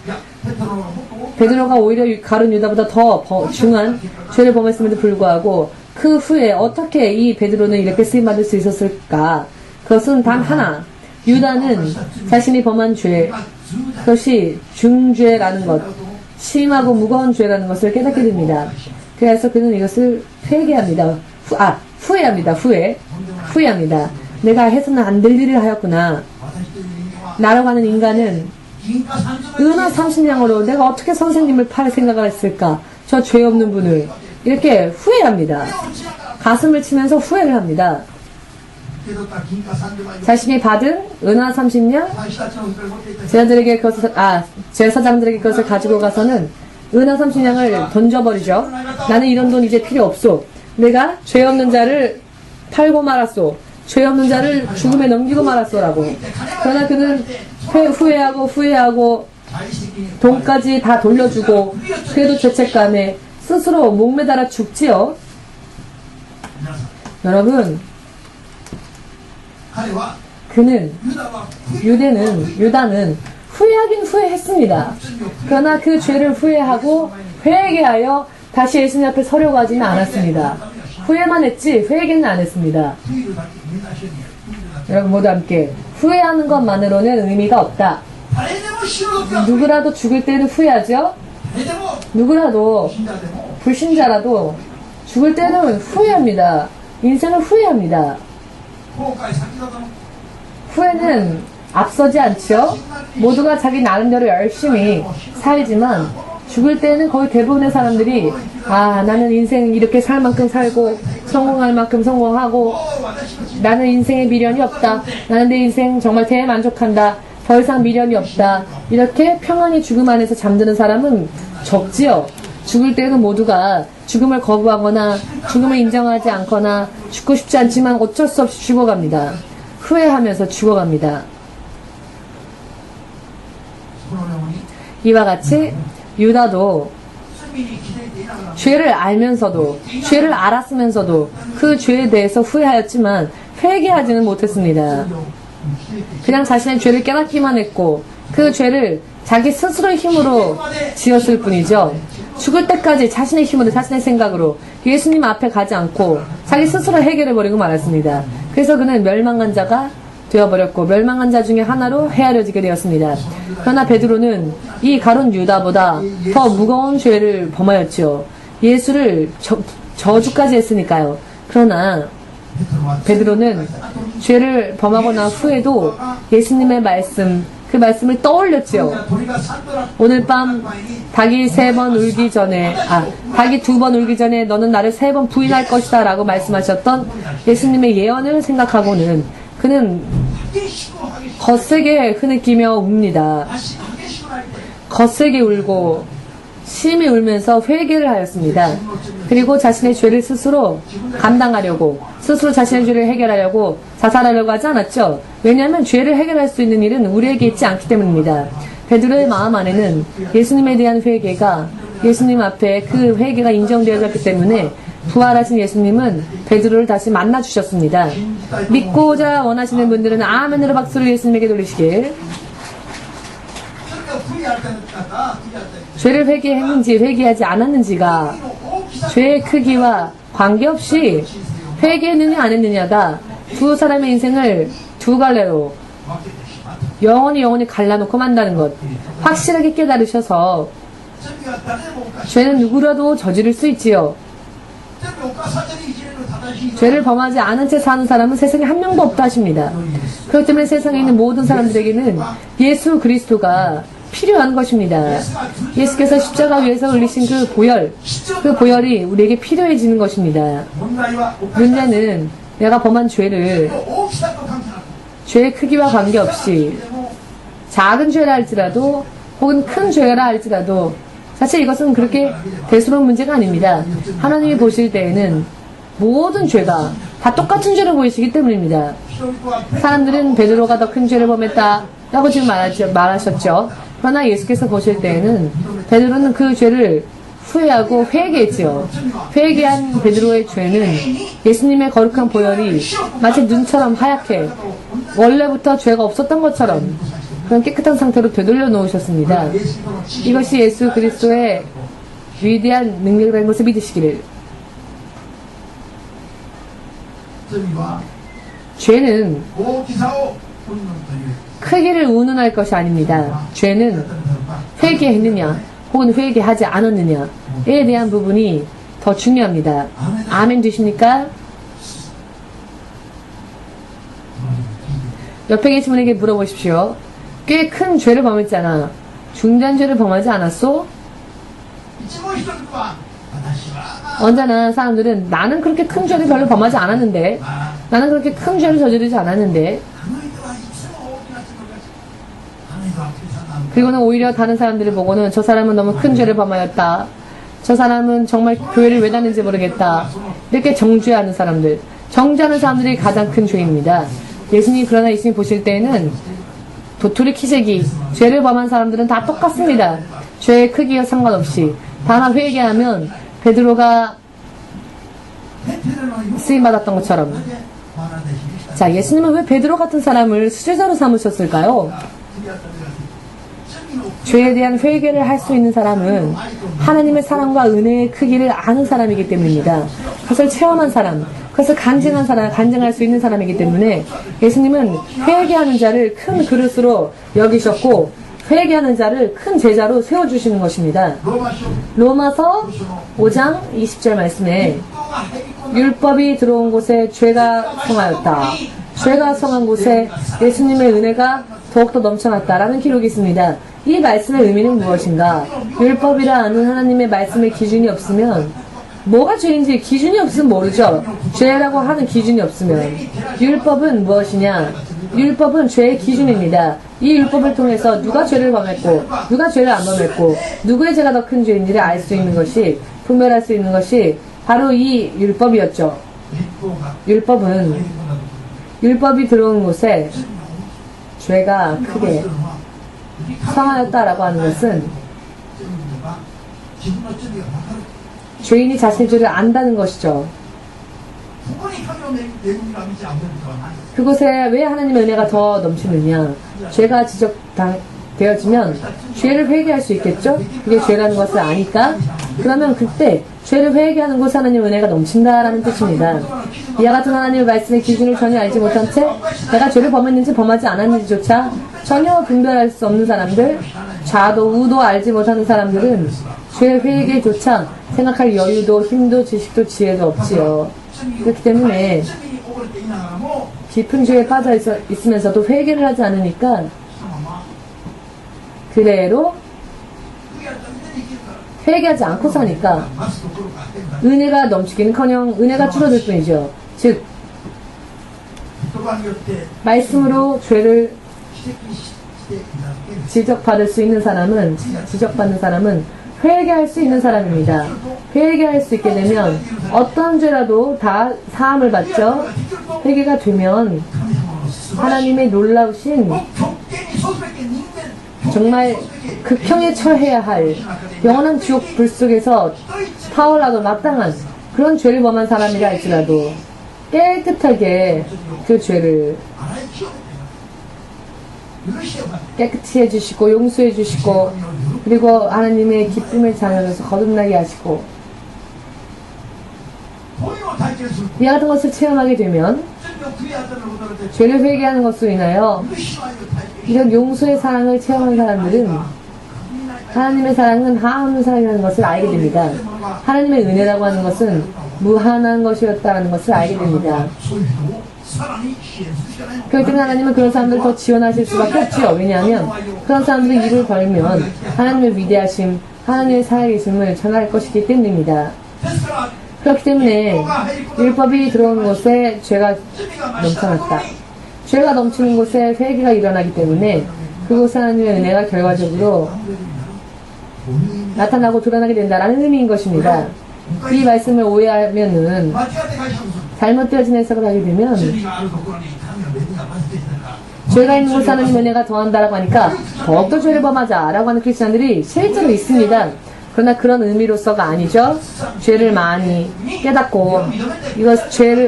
베드로가 오히려 가룟 유다보다 더 중한 죄를 범했음에도 불구하고 그 후에 어떻게 이 베드로는 이렇게 쓰임받을 수 있었을까? 그것은 단 하나. 유다는 자신이 범한 죄, 그것이 중죄라는 것, 심하고 무거운 죄라는 것을 깨닫게 됩니다. 그래서 그는 이것을 회개합니다. 후회합니다. 후회합니다. 내가 해서는 안 될 일을 하였구나. 나라고 하는 인간은 은하 30냥으로 내가 어떻게 선생님을 팔 생각을 했을까? 저 죄 없는 분을. 이렇게 후회합니다. 가슴을 치면서 후회를 합니다. 자신이 받은 은하 30냥 제사장들에게 그것을 가지고 가서는 은하 30냥을 던져버리죠. 나는 이런 돈 이제 필요 없소. 내가 죄 없는 자를 팔고 말았소. 죄 없는 자를 죽음에 넘기고 말았소라고. 그러나 그는 후회하고 돈까지 다 돌려주고 그래도 죄책감에 스스로 목매달아 죽지요. 여러분, 유다는 후회하긴 후회했습니다. 그러나 그 죄를 후회하고 회개하여 다시 예수님 앞에 서려고 하지는 않았습니다. 후회만 했지 회개는 안 했습니다. 여러분 모두 함께 후회하는 것만으로는 의미가 없다. 누구라도 죽을 때는 후회하죠? 누구라도 불신자라도 죽을 때는 후회합니다. 인생을 후회합니다. 후회는 앞서지 않죠. 모두가 자기 나름대로 열심히 살지만 죽을 때는 거의 대부분의 사람들이 나는 인생 이렇게 살 만큼 살고 성공할 만큼 성공하고 나는 인생에 미련이 없다. 나는 내 인생 정말 대만족한다. 더 이상 미련이 없다. 이렇게 평안히 죽음 안에서 잠드는 사람은 적지요. 죽을 때는 모두가 죽음을 거부하거나 죽음을 인정하지 않거나 죽고 싶지 않지만 어쩔 수 없이 죽어갑니다. 후회하면서 죽어갑니다. 이와 같이 유다도 죄를 알면서도 죄를 알았으면서도 그 죄에 대해서 후회하였지만 회개하지는 못했습니다. 그냥 자신의 죄를 깨닫기만 했고 그 죄를 자기 스스로의 힘으로 지었을 뿐이죠. 죽을 때까지 자신의 힘으로 자신의 생각으로 예수님 앞에 가지 않고 자기 스스로 해결해버리고 말았습니다. 그래서 그는 멸망한 자가 되어버렸고 멸망한 자 중에 하나로 헤아려지게 되었습니다. 그러나 베드로는 이 가룟 유다보다 더 무거운 죄를 범하였지요. 예수를 저주까지 했으니까요. 그러나 베드로는 죄를 범하고 난 후에도 예수님의 말씀, 그 말씀을 떠올렸지요. 오늘 밤 닭이 3번 울기 전에 닭이 2번 울기 전에 너는 나를 3번 부인할 것이다 라고 말씀하셨던 예수님의 예언을 생각하고는 그는 거세게 흐느끼며 웁니다. 거세게 울고 심히 울면서 회개를 하였습니다. 그리고 자신의 죄를 스스로 감당하려고 스스로 자신의 죄를 해결하려고 자살하려고 하지 않았죠. 왜냐하면 죄를 해결할 수 있는 일은 우리에게 있지 않기 때문입니다. 베드로의 마음 안에는 예수님에 대한 회개가 예수님 앞에 그 회개가 인정되어졌기 때문에 부활하신 예수님은 베드로를 다시 만나주셨습니다. 믿고자 원하시는 분들은 아멘으로 박수를 예수님에게 돌리시길. 죄를 회개했는지 회개하지 않았는지가 죄의 크기와 관계없이 회개했느냐 안 했느냐가 두 사람의 인생을 두 갈래로 영원히 갈라놓고 만다는 것 확실하게 깨달으셔서 죄는 누구라도 저지를 수 있지요. 죄를 범하지 않은 채 사는 사람은 세상에 한 명도 없다 하십니다. 그렇기 때문에 세상에 있는 모든 사람들에게는 예수 그리스도가 필요한 것입니다. 예수께서 십자가 위에서 흘리신 그 보혈이 우리에게 필요해지는 것입니다. 문제는 내가 범한 죄의 크기와 관계없이 작은 죄라 할지라도 혹은 큰 죄라 할지라도 사실 이것은 그렇게 대수로운 문제가 아닙니다. 하나님이 보실 때에는 모든 죄가 다 똑같은 죄를 보이시기 때문입니다. 사람들은 베드로가 더 큰 죄를 범했다 라고 지금 말하셨죠. 그러나 예수께서 보실 때에는 베드로는 그 죄를 후회하고 회개했지요. 회개한 베드로의 죄는 예수님의 거룩한 보혈이 마치 눈처럼 하얗게 원래부터 죄가 없었던 것처럼 그런 깨끗한 상태로 되돌려 놓으셨습니다. 이것이 예수 그리스도의 위대한 능력이라는 것을 믿으시기를. 죄는 크기를 운운할 것이 아닙니다. 죄는 회개했느냐 혹은 회개하지 않았느냐에 대한 부분이 더 중요합니다. 아멘 되십니까? 옆에 계신 분에게 물어보십시오. 꽤 큰 죄를 범했잖아. 중대한 죄를 범하지 않았소? 언제나 사람들은 나는 그렇게 큰 죄를 별로 범하지 않았는데, 나는 그렇게 큰 죄를 저지르지 않았는데, 그리고는 오히려 다른 사람들을 보고는 저 사람은 너무 큰 죄를 범하였다. 저 사람은 정말 교회를 왜 다니는지 모르겠다. 이렇게 정죄하는 사람들, 정죄하는 사람들이 가장 큰 죄입니다. 그러나 예수님 보실 때에는 도토리 키재기, 죄를 범한 사람들은 다 똑같습니다. 죄의 크기와 상관없이 다만 회개하면 베드로가 쓰임받았던 것처럼. 자, 예수님은 왜 베드로 같은 사람을 수제자로 삼으셨을까요? 죄에 대한 회개를 할 수 있는 사람은 하나님의 사랑과 은혜의 크기를 아는 사람이기 때문입니다. 그것을 체험한 사람, 그것을 간증할 수 있는 사람이기 때문에 예수님은 회개하는 자를 큰 그릇으로 여기셨고 회개하는 자를 큰 제자로 세워주시는 것입니다. 로마서 5장 20절 말씀에 율법이 들어온 곳에 죄가 성하였다. 죄가 성한 곳에 예수님의 은혜가 더욱더 넘쳐났다라는 기록이 있습니다. 이 말씀의 의미는 무엇인가? 율법이라 하는 하나님의 말씀의 기준이 없으면 뭐가 죄인지 기준이 없으면 모르죠. 죄라고 하는 기준이 없으면. 율법은 무엇이냐? 율법은 죄의 기준입니다. 이 율법을 통해서 누가 죄를 범했고 누가 죄를 안 범했고 누구의 죄가 더 큰 죄인지를 알 수 있는 것이, 분별할 수 있는 것이 바로 이 율법이었죠. 율법이 들어온 곳에 죄가 크게 성하였다라고 하는 것은 죄인이 자신의 죄를 안다는 것이죠. 그곳에 왜 하나님의 은혜가 더 넘치느냐? 죄가 지적되어지면 죄를 회개할 수 있겠죠? 그게 죄라는 것을 아니까? 그러면 그때 죄를 회개하는 곳에 하나님의 은혜가 넘친다라는 뜻입니다. 이와 같은 하나님의 말씀의 기준을 전혀 알지 못한 채 내가 죄를 범했는지 범하지 않았는지조차 전혀 분별할 수 없는 사람들, 좌도 우도 알지 못하는 사람들은 죄 회개조차 생각할 여유도 힘도 지식도 지혜도 없지요. 그렇기 때문에 깊은 죄에 빠져 있으면서도 회개를 하지 않으니까 그대로 회개하지 않고 사니까 은혜가 넘치기는커녕 은혜가 줄어들 뿐이죠. 즉 말씀으로 죄를 지적받을 수 있는 사람은, 지적받는 사람은 회개할 수 있는 사람입니다. 회개할 수 있게 되면 어떤 죄라도 다 사함을 받죠. 회개가 되면 하나님의 놀라우신 정말 극형에 처해야 할 영원한 지옥 불 속에서 타올라도 마땅한 그런 죄를 범한 사람이라 할지라도 깨끗하게 그 죄를 깨끗이 해주시고 용서해 주시고 그리고 하나님의 기쁨의 자녀로서 거듭나게 하시고 이와 같은 것을 체험하게 되면 죄를 회개하는 것으로 인하여 이런 용서의 사랑을 체험한 사람들은 하나님의 사랑은 한없는 사랑이라는 것을 알게 됩니다. 하나님의 은혜라고 하는 것은 무한한 것이었다는 것을 알게 됩니다. 그렇기 때문에 하나님은 그런 사람들을 더 지원하실 수밖에 없지요. 왜냐하면 그런 사람들이 입을 벌면 하나님의 위대하심, 하나님의 살아계심을 전할 것이기 때문입니다. 그렇기 때문에 율법이 들어온 곳에 죄가 넘쳐났다. 죄가 넘치는 곳에 회개가 일어나기 때문에 그곳에 하나님의 은혜가 결과적으로 나타나고 드러나게 된다라는 의미인 것입니다. 이 말씀을 오해하면은 잘못되어진 해석을 하게 되면 죄가 있는 곳에 하나님의 은혜가 더한다라고 하니까 더욱더 죄를 범하자라고 하는 크리스찬들이 실제로 있습니다. 그러나 그런 의미로서가 아니죠. 죄를 많이 깨닫고 이것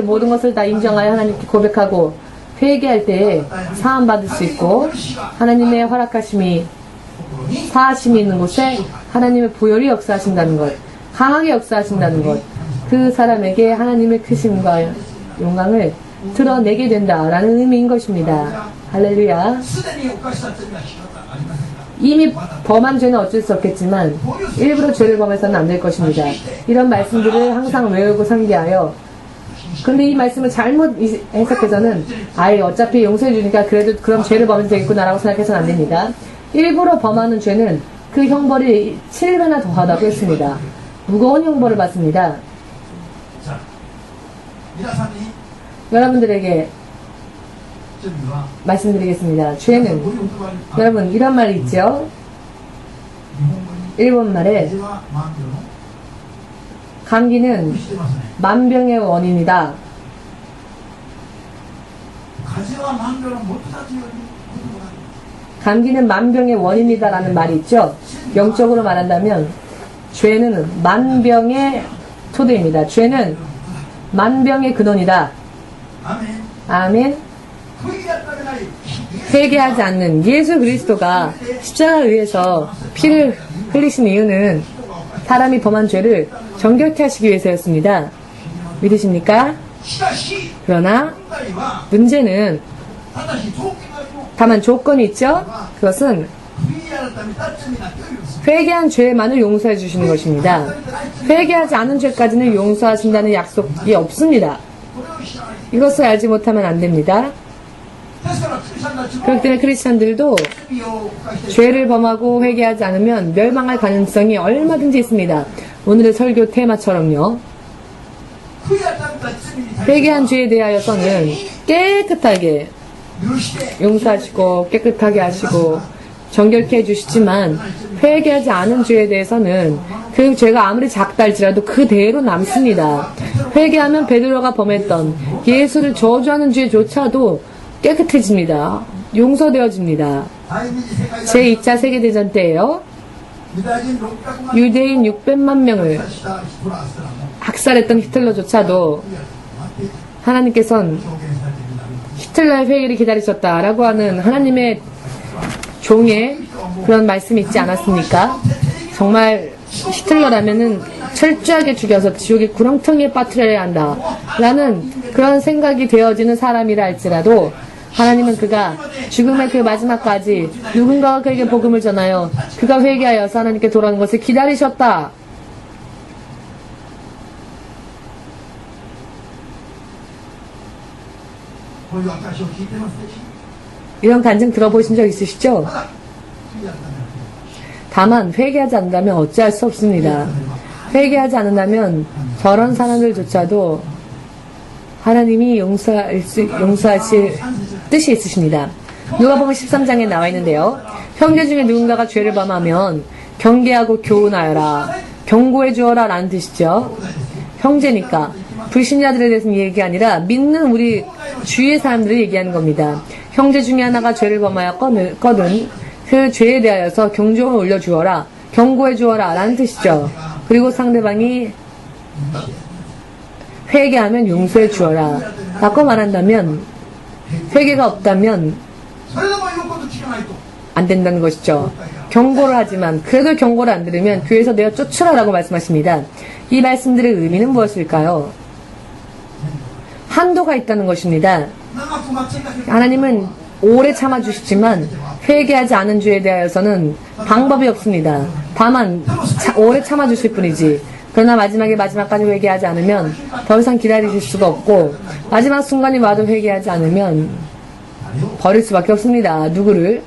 모든 것을 다 인정하여 하나님께 고백하고 회개할 때 사함 받을 수 있고 하나님의 허락하심이 사하심이 있는 곳에 하나님의 보혈이 역사하신다는 것, 강하게 역사하신다는 것, 그 사람에게 하나님의 크심과 영광을 드러내게 된다라는 의미인 것입니다. 할렐루야. 이미 범한 죄는 어쩔 수 없겠지만 일부러 죄를 범해서는 안 될 것입니다. 이런 말씀들을 항상 외우고 상기하여, 근데 이 말씀을 잘못 해석해서는 아예 어차피 용서해 주니까 그래도 그럼 죄를 범해도 되겠구나라고 생각해서는 안 됩니다. 일부러 범하는 죄는 그 형벌이 7배나 더하다고 했습니다. 무거운 형벌을 받습니다. 여러분들에게 말씀드리겠습니다. 죄는, 여러분 이런 말이 있죠. 일본말에 감기는 만병의 원인이다. 감기는 만병의 원인이다 라는 말이 있죠. 영적으로 말한다면 죄는 만병의 토대입니다. 죄는 만병의 근원이다. 아멘. 회개하지 않는 예수 그리스도가 십자가 위에서 피를 흘리신 이유는 사람이 범한 죄를 정결케 하시기 위해서였습니다. 믿으십니까? 그러나 문제는 다만 조건이 있죠. 그것은 회개한 죄만을 용서해 주시는 것입니다. 회개하지 않은 죄까지는 용서하신다는 약속이 없습니다. 이것을 알지 못하면 안 됩니다. 그렇기 때문에 크리스찬들도 죄를 범하고 회개하지 않으면 멸망할 가능성이 얼마든지 있습니다. 오늘의 설교 테마처럼요. 회개한 죄에 대하여서는 깨끗하게 용서하시고 깨끗하게 하시고 정결케 해주시지만 회개하지 않은 죄에 대해서는 그 죄가 아무리 작다 할지라도 그대로 남습니다. 회개하면 베드로가 범했던 예수를 저주하는 죄조차도 깨끗해집니다. 용서되어집니다. 제2차 세계대전 때에요. 유대인 600만 명을 학살했던 히틀러조차도 하나님께서는 히틀러의 회개를 기다리셨다라고 하는 하나님의 종의 그런 말씀이 있지 않았습니까? 정말 히틀러라면은 철저하게 죽여서 지옥의 구렁텅이에 빠뜨려야 한다 라는 그런 생각이 되어지는 사람이라 할지라도 하나님은 그가 죽음의 그 마지막까지 누군가가 그에게 복음을 전하여 그가 회개하여서 하나님께 돌아오는 것을 기다리셨다. 이런 간증 들어보신 적 있으시죠? 다만 회개하지 않는다면 어찌할 수 없습니다. 회개하지 않는다면 저런 사람들조차도 하나님이 용서하실 뜻이 있으십니다. 누가복음 13장에 나와 있는데요. 형제 중에 누군가가 죄를 범하면 경계하고 교훈하여라, 경고해 주어라 라는 뜻이죠. 형제니까 불신자들에 대해서는 얘기 아니라 믿는 우리 주위의 사람들을 얘기하는 겁니다. 형제 중에 하나가 죄를 범하였거든 그 죄에 대하여서 경종을 올려주어라, 경고해 주어라 라는 뜻이죠. 그리고 상대방이 회개하면 용서해 주어라 라고 말한다면 회개가 없다면 안 된다는 것이죠. 경고를 하지만 그래도 경고를 안 들으면 교회에서 내어 쫓으라 라고 말씀하십니다. 이 말씀들의 의미는 무엇일까요? 한도가 있다는 것입니다. 하나님은 오래 참아주시지만 회개하지 않은 죄에 대하여서는 방법이 없습니다. 다만 오래 참아주실 뿐이지, 그러나 마지막까지 회개하지 않으면 더 이상 기다리실 수가 없고 마지막 순간이 와도 회개하지 않으면 버릴 수밖에 없습니다. 누구를?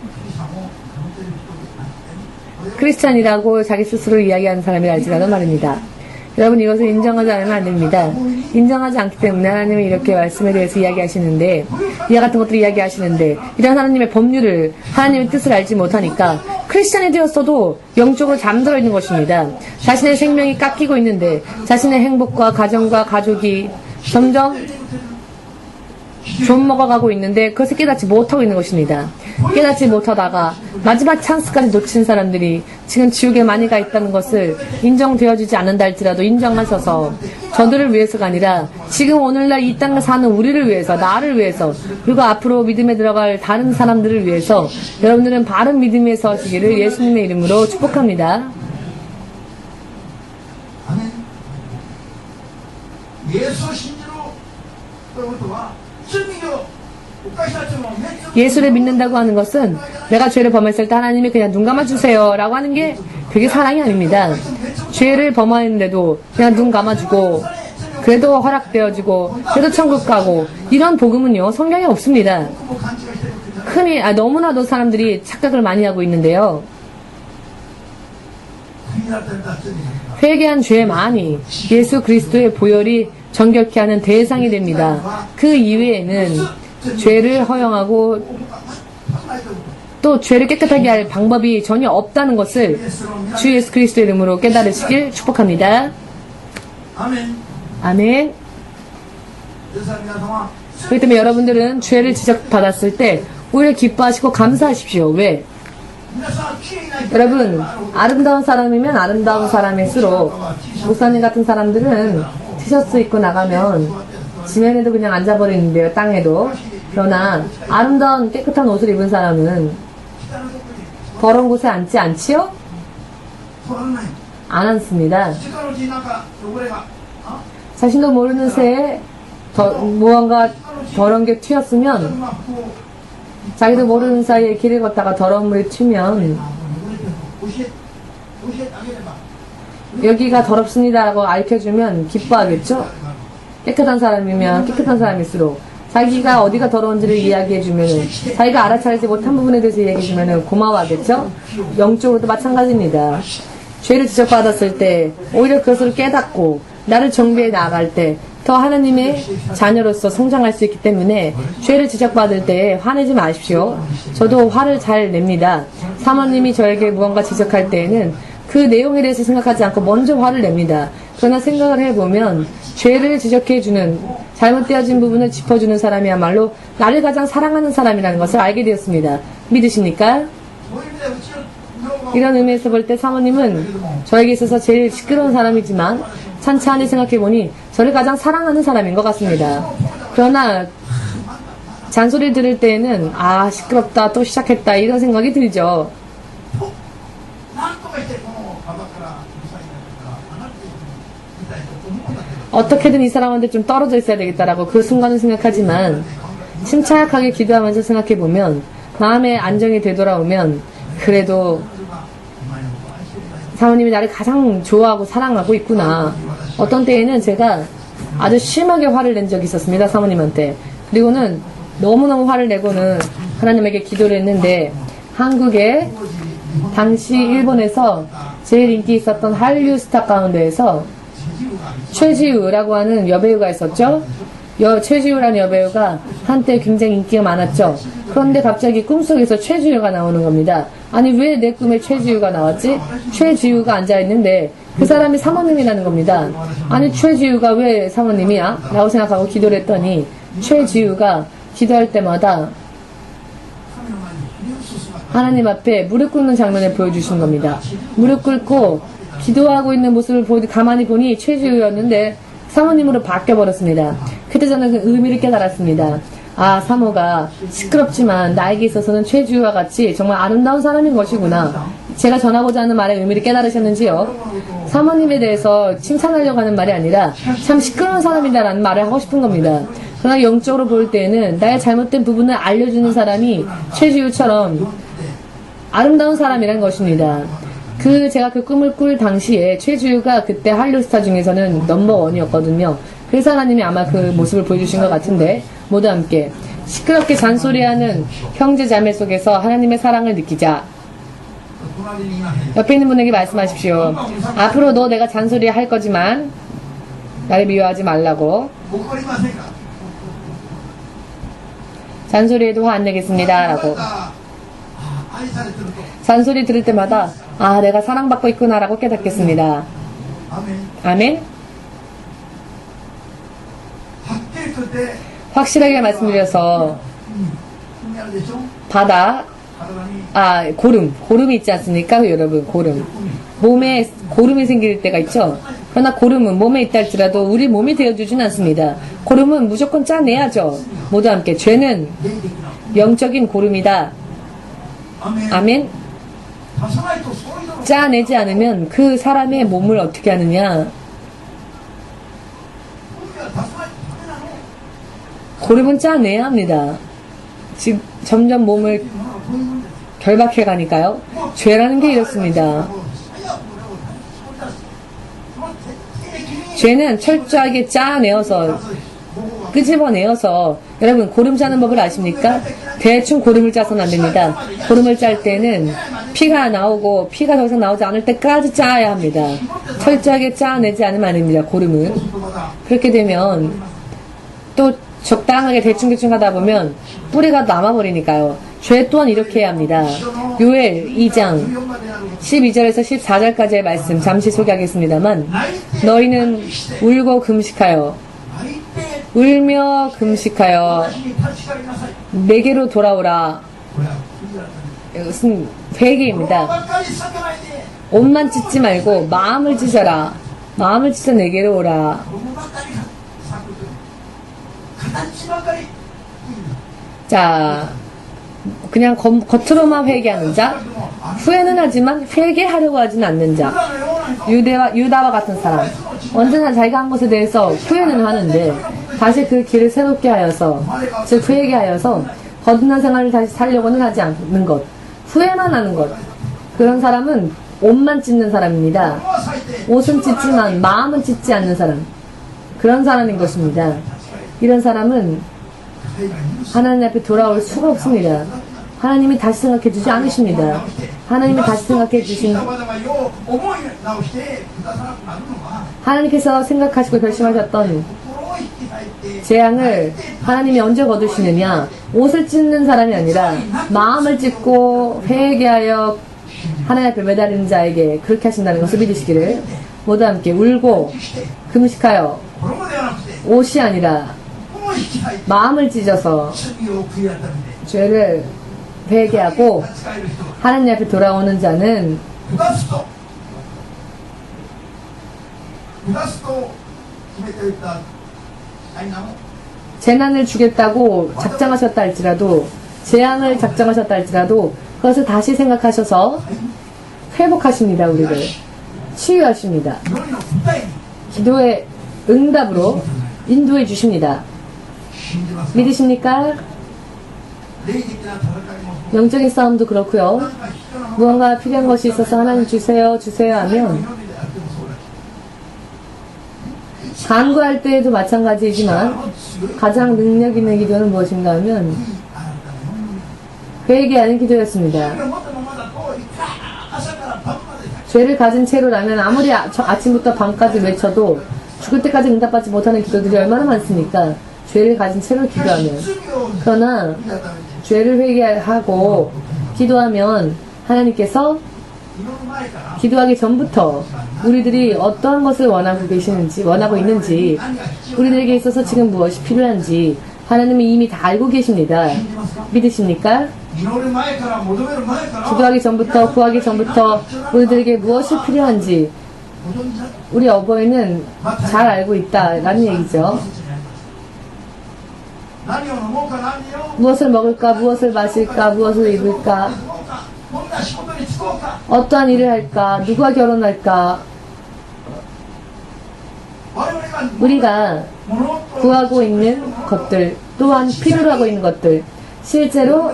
크리스찬이라고 자기 스스로 이야기하는 사람이 알지라도 말입니다. 여러분, 이것을 인정하지 않으면 안 됩니다. 인정하지 않기 때문에 하나님은 이렇게 말씀에 대해서 이야기하시는데, 이와 같은 것들을 이야기하시는데, 이런 하나님의 법률을, 하나님의 뜻을 알지 못하니까 크리스찬이 되었어도 영적으로 잠들어 있는 것입니다. 자신의 생명이 깎이고 있는데 자신의 행복과 가정과 가족이 점점 좀 먹어가고 있는데 그것을 깨닫지 못하고 있는 것입니다. 깨닫지 못하다가 마지막 찬스까지 놓친 사람들이 지금 지옥에 많이 가 있다는 것을 인정되어주지 않는다 할지라도 인정하셔서 저들을 위해서가 아니라 지금 오늘날 이 땅을 사는 우리를 위해서, 나를 위해서, 그리고 앞으로 믿음에 들어갈 다른 사람들을 위해서 여러분들은 바른 믿음에 서시기를 예수님의 이름으로 축복합니다. 아멘. 예수 신지로 예수를 믿는다고 하는 것은 내가 죄를 범했을 때 하나님이 그냥 눈 감아주세요 라고 하는 게 그게 사랑이 아닙니다. 죄를 범하는데도 그냥 눈 감아주고 그래도 허락되어지고 그래도 천국 가고 이런 복음은요 성경에 없습니다. 너무나도 사람들이 착각을 많이 하고 있는데요. 회개한 죄만이 예수 그리스도의 보혈이 정결케 하는 대상이 됩니다. 그 이외에는 죄를 허용하고 또 죄를 깨끗하게 할 방법이 전혀 없다는 것을 주 예수 그리스도의 이름으로 깨달으시길 축복합니다. 아멘. 그렇기 때문에 여러분들은 죄를 지적받았을 때 오히려 기뻐하시고 감사하십시오. 왜? 여러분, 아름다운 사람이면 아름다운 사람일수록 목사님 같은 사람들은 티셔츠 입고 나가면 지면에도 그냥 앉아버리는데요. 땅에도. 그러나 아름다운 깨끗한 옷을 입은 사람은 더러운 곳에 앉지 않지요? 안 앉습니다. 자신도 모르는 새에 무언가 더러운 게 튀었으면 자기도 모르는 사이에 길을 걷다가 더러운 물이 튀면 여기가 더럽습니다라고 알려주면 기뻐하겠죠? 깨끗한 사람이면 깨끗한 사람일수록 자기가 어디가 더러운지를 이야기해주면 자기가 알아차리지 못한 부분에 대해서 이야기해주면 고마워하겠죠? 영적으로도 마찬가지입니다. 죄를 지적받았을 때 오히려 그것을 깨닫고 나를 정비해 나아갈 때 더 하나님의 자녀로서 성장할 수 있기 때문에 죄를 지적받을 때 화내지 마십시오. 저도 화를 잘 냅니다. 사모님이 저에게 무언가 지적할 때에는 그 내용에 대해서 생각하지 않고 먼저 화를 냅니다. 그러나 생각을 해보면 죄를 지적해주는 잘못되어진 부분을 짚어주는 사람이야말로 나를 가장 사랑하는 사람이라는 것을 알게 되었습니다. 믿으십니까? 이런 의미에서 볼 때 사모님은 저에게 있어서 제일 시끄러운 사람이지만 찬찬히 생각해보니 저를 가장 사랑하는 사람인 것 같습니다. 그러나 잔소리를 들을 때에는 시끄럽다 또 시작했다 이런 생각이 들죠. 어떻게든 이 사람한테 좀 떨어져 있어야 되겠다라고 그 순간은 생각하지만 침착하게 기도하면서 생각해보면 마음의 안정이 되돌아오면 그래도 사모님이 나를 가장 좋아하고 사랑하고 있구나. 어떤 때에는 제가 아주 심하게 화를 낸 적이 있었습니다. 사모님한테. 그리고는 너무너무 화를 내고는 하나님에게 기도를 했는데 한국에 당시 일본에서 제일 인기 있었던 한류 스타 가운데에서 최지우라고 하는 여배우가 있었죠. 최지우라는 여배우가 한때 굉장히 인기가 많았죠. 그런데 갑자기 꿈속에서 최지우가 나오는 겁니다. 아니 왜 내 꿈에 최지우가 나왔지? 최지우가 앉아있는데 그 사람이 사모님이라는 겁니다. 아니 최지우가 왜 사모님이야? 라고 생각하고 기도를 했더니 최지우가 기도할 때마다 하나님 앞에 무릎 꿇는 장면을 보여주신 겁니다. 무릎 꿇고 기도하고 있는 모습을 가만히 보니 최지우였는데 사모님으로 바뀌어버렸습니다. 그때 저는 그 의미를 깨달았습니다. 사모가 시끄럽지만 나에게 있어서는 최지우와 같이 정말 아름다운 사람인 것이구나. 제가 전하고자 하는 말의 의미를 깨달으셨는지요? 사모님에 대해서 칭찬하려고 하는 말이 아니라 참 시끄러운 사람이다라는 말을 하고 싶은 겁니다. 그러나 영적으로 볼 때에는 나의 잘못된 부분을 알려주는 사람이 최지우처럼 아름다운 사람이란 것입니다. 제가 그 꿈을 꿀 당시에 최지우가 그때 한류 스타 중에서는 넘버원이었거든요. 그래서 하나님이 아마 그 모습을 보여주신 것 같은데 모두 함께 시끄럽게 잔소리하는 형제 자매 속에서 하나님의 사랑을 느끼자. 옆에 있는 분에게 말씀하십시오. 앞으로 너 내가 잔소리 할 거지만 나를 미워하지 말라고. 잔소리에도 화 안 내겠습니다 라고. 잔소리 들을 때마다 내가 사랑받고 있구나 라고 깨닫겠습니다. 아멘. 확실하게 말씀드려서 바다, 고름이 있지 않습니까? 여러분, 고름. 몸에 고름이 생길 때가 있죠? 그러나 고름은 몸에 있다 할지라도 우리 몸이 되어주진 않습니다. 고름은 무조건 짜내야죠. 모두 함께. 죄는 영적인 고름이다. 아멘. 짜내지 않으면 그 사람의 몸을 어떻게 하느냐? 고름은 짜내야 합니다. 지금 점점 몸을 결박해 가니까요. 죄라는 게 이렇습니다. 죄는 철저하게 짜내어서 끄집어내어서 여러분 고름 짜는 법을 아십니까? 대충 고름을 짜서는 안 됩니다. 고름을 짤 때는 피가 나오고 피가 더 이상 나오지 않을 때까지 짜야 합니다. 철저하게 짜내지 않으면 안 됩니다. 고름은. 그렇게 되면 또 적당하게 대충 하다 보면 뿌리가 남아버리니까요. 죄 또한 이렇게 해야 합니다. 요엘 2장 12절에서 14절까지의 말씀 잠시 소개하겠습니다만 너희는 울고 금식하여 울며 금식하여 내게로 돌아오라. 이것은 회개입니다. 옷만 찢지 말고 마음을 찢어라. 마음을 찢어 내게로 오라. 자, 그냥 겉으로만 회개하는 자, 후회는 하지만 회개하려고 하진 않는 자, 유다와 같은 사람, 언제나 자기가 한 것에 대해서 후회는 하는데 다시 그 길을 새롭게 하여서, 즉 회개하여서 거듭난 생활을 다시 살려고는 하지 않는 것, 후회만 하는 것. 그런 사람은 옷만 찢는 사람입니다. 옷은 찢지만 마음은 찢지 않는 사람, 그런 사람인 것입니다. 이런 사람은 하나님 앞에 돌아올 수가 없습니다. 하나님이 다시 생각해 주지 않으십니다. 하나님이 다시 생각해 주신 하나님께서 생각하시고 결심하셨던 재앙을 하나님이 언제 거두시느냐? 옷을 찢는 사람이 아니라 마음을 찢고 회개하여 하나님 앞에 매달리는 자에게 그렇게 하신다는 것을 믿으시기를. 모두 함께 울고 금식하여 옷이 아니라 마음을 찢어서 죄를 회개하고 하나님 앞에 돌아오는 자는 재난을 주겠다고 작정하셨다 할지라도 재앙을 작정하셨다 할지라도 그것을 다시 생각하셔서 회복하십니다. 우리를 치유하십니다. 기도의 응답으로 인도해 주십니다. 믿으십니까? 영적인 싸움도 그렇고요. 무언가 필요한 것이 있어서 하나님 주세요 하면 간구할 때에도 마찬가지이지만 가장 능력 있는 기도는 무엇인가 하면 회개하는 기도였습니다. 죄를 가진 채로라면 아무리 아침부터 밤까지 외쳐도 죽을 때까지 응답받지 못하는 기도들이 얼마나 많습니까? 죄를 가진 채로 기도하면. 그러나 죄를 회개하고 기도하면 하나님께서 기도하기 전부터 우리들이 어떠한 것을 원하고 있는지, 우리들에게 있어서 지금 무엇이 필요한지 하나님이 이미 다 알고 계십니다. 믿으십니까? 기도하기 전부터, 구하기 전부터 우리들에게 무엇이 필요한지 우리 어버이는 잘 알고 있다라는 얘기죠. 무엇을 먹을까, 무엇을 마실까, 무엇을 입을까, 어떠한 일을 할까, 누가 결혼할까. 우리가 구하고 있는 것들, 또한 필요로 하고 있는 것들, 실제로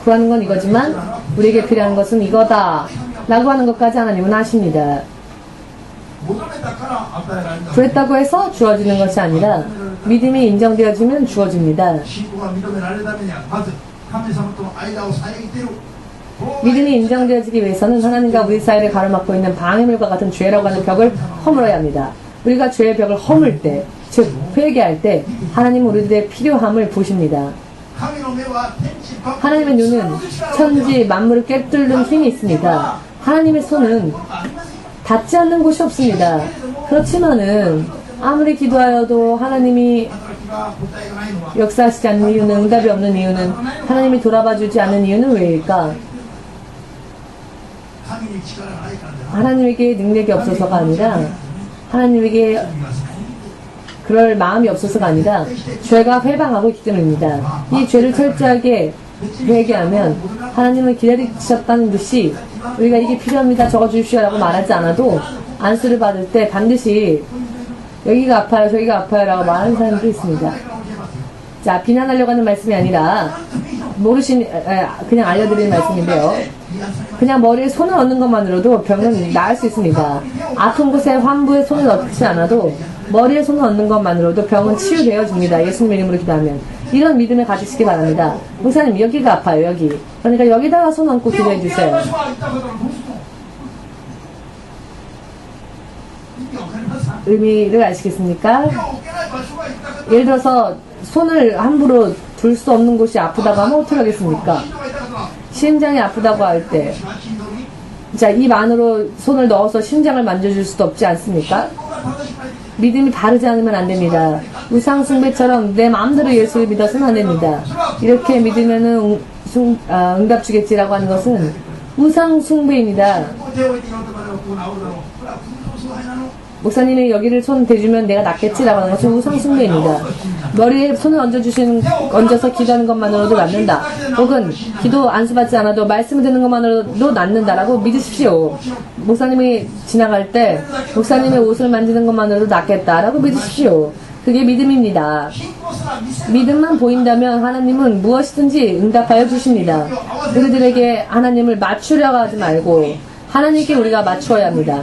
구하는 건 이거지만 우리에게 필요한 것은 이거다 라고 하는 것까지 하나님은 아십니다. 구했다고 해서 주어지는 것이 아니라 믿음이 인정되어지면 주어집니다. 믿음이 인정되어지기 위해서는 하나님과 우리 사이를 가로막고 있는 방해물과 같은 죄라고 하는 벽을 허물어야 합니다. 우리가 죄의 벽을 허물 때, 즉 회개할 때 하나님은 우리들의 필요함을 보십니다. 하나님의 눈은 천지 만물을 꿰뚫는 힘이 있습니다. 하나님의 손은 닿지 않는 곳이 없습니다. 그렇지만은 아무리 기도하여도 하나님이 역사하시지 않는 이유는, 응답이 없는 이유는, 하나님이 돌아봐주지 않는 이유는 왜일까? 하나님에게 능력이 없어서가 아니라, 하나님에게 그럴 마음이 없어서가 아니라 죄가 회방하고 있기 때문입니다. 이 죄를 철저하게 회개하면 하나님은 기다리셨다는 듯이 우리가 이게 필요합니다, 적어주십시오 라고 말하지 않아도 안수를 받을 때 반드시 여기가 아파요, 저기가 아파요 라고 말하는 사람들이 있습니다. 자, 비난하려고 하는 말씀이 아니라 그냥 알려드리는 말씀인데요. 그냥 머리에 손을 얹는 것만으로도 병은 나을 수 있습니다. 아픈 곳에 환부에 손을 얹지 않아도 머리에 손을 얹는 것만으로도 병은 치유되어집니다. 예수님 이름으로 기도하면. 이런 믿음을 가지시기 바랍니다. 목사님, 여기가 아파요, 여기. 그러니까 여기다가 손 얹고 기도해 주세요. 의미를 아시겠습니까? 예를 들어서 손을 함부로 둘 수 없는 곳이 아프다고 하면 어떻게 하겠습니까? 심장이 아프다고 할 때, 자, 입 안으로 손을 넣어서 심장을 만져줄 수도 없지 않습니까? 믿음이 바르지 않으면 안 됩니다. 우상숭배처럼 내 마음대로 예수를 믿어서는 안 됩니다. 이렇게 믿으면은 응답 주겠지라고 하는 것은 우상숭배입니다. 목사님이 여기를 손 대주면 내가 낫겠지라고 하는 것은 우상숭배입니다. 머리에 손을 얹어서 기도하는 것만으로도 낫는다. 혹은 기도 안수받지 않아도 말씀을 듣는 것만으로도 낫는다라고 믿으십시오. 목사님이 지나갈 때 목사님의 옷을 만지는 것만으로도 낫겠다라고 믿으십시오. 그게 믿음입니다. 믿음만 보인다면 하나님은 무엇이든지 응답하여 주십니다. 우리들에게 하나님을 맞추려고 하지 말고 하나님께 우리가 맞추어야 합니다.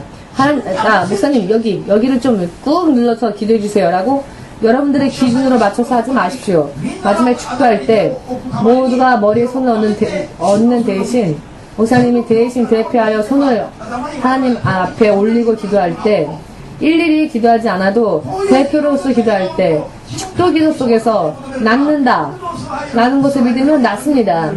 목사님 여기를 좀 꾹 눌러서 기도해 주세요 라고 여러분들의 기준으로 맞춰서 하지 마십시오. 마지막에 축도할 때 모두가 머리에 손을 얹는 대신 목사님이 대신 대표하여 손을 하나님 앞에 올리고 기도할 때 일일이 기도하지 않아도 대표로서 기도할 때 축도 기도 속에서 낫는다 라는 것을 믿으면 낫습니다.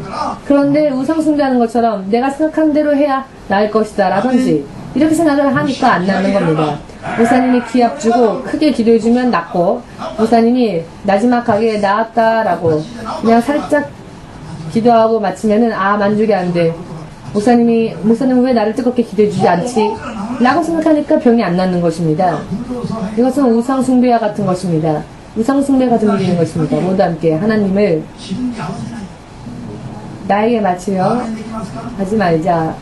그런데 우상숭배하는 것처럼 내가 생각한 대로 해야 나을 것이다 라든지 이렇게 생각을 하니까 안 낫는 겁니다. 목사님이 기합 주고 크게 기도해주면 낫고 목사님이 나지막하게 나았다라고 그냥 살짝 기도하고 마치면은 만족이 안 돼. 목사님은 왜 나를 뜨겁게 기도해주지 않지? 라고 생각하니까 병이 안 낫는 것입니다. 이것은 우상숭배와 같은 것입니다. 우상숭배가 들리는 것입니다. 모두 함께 하나님을 나에게 맞추려 하지 말자.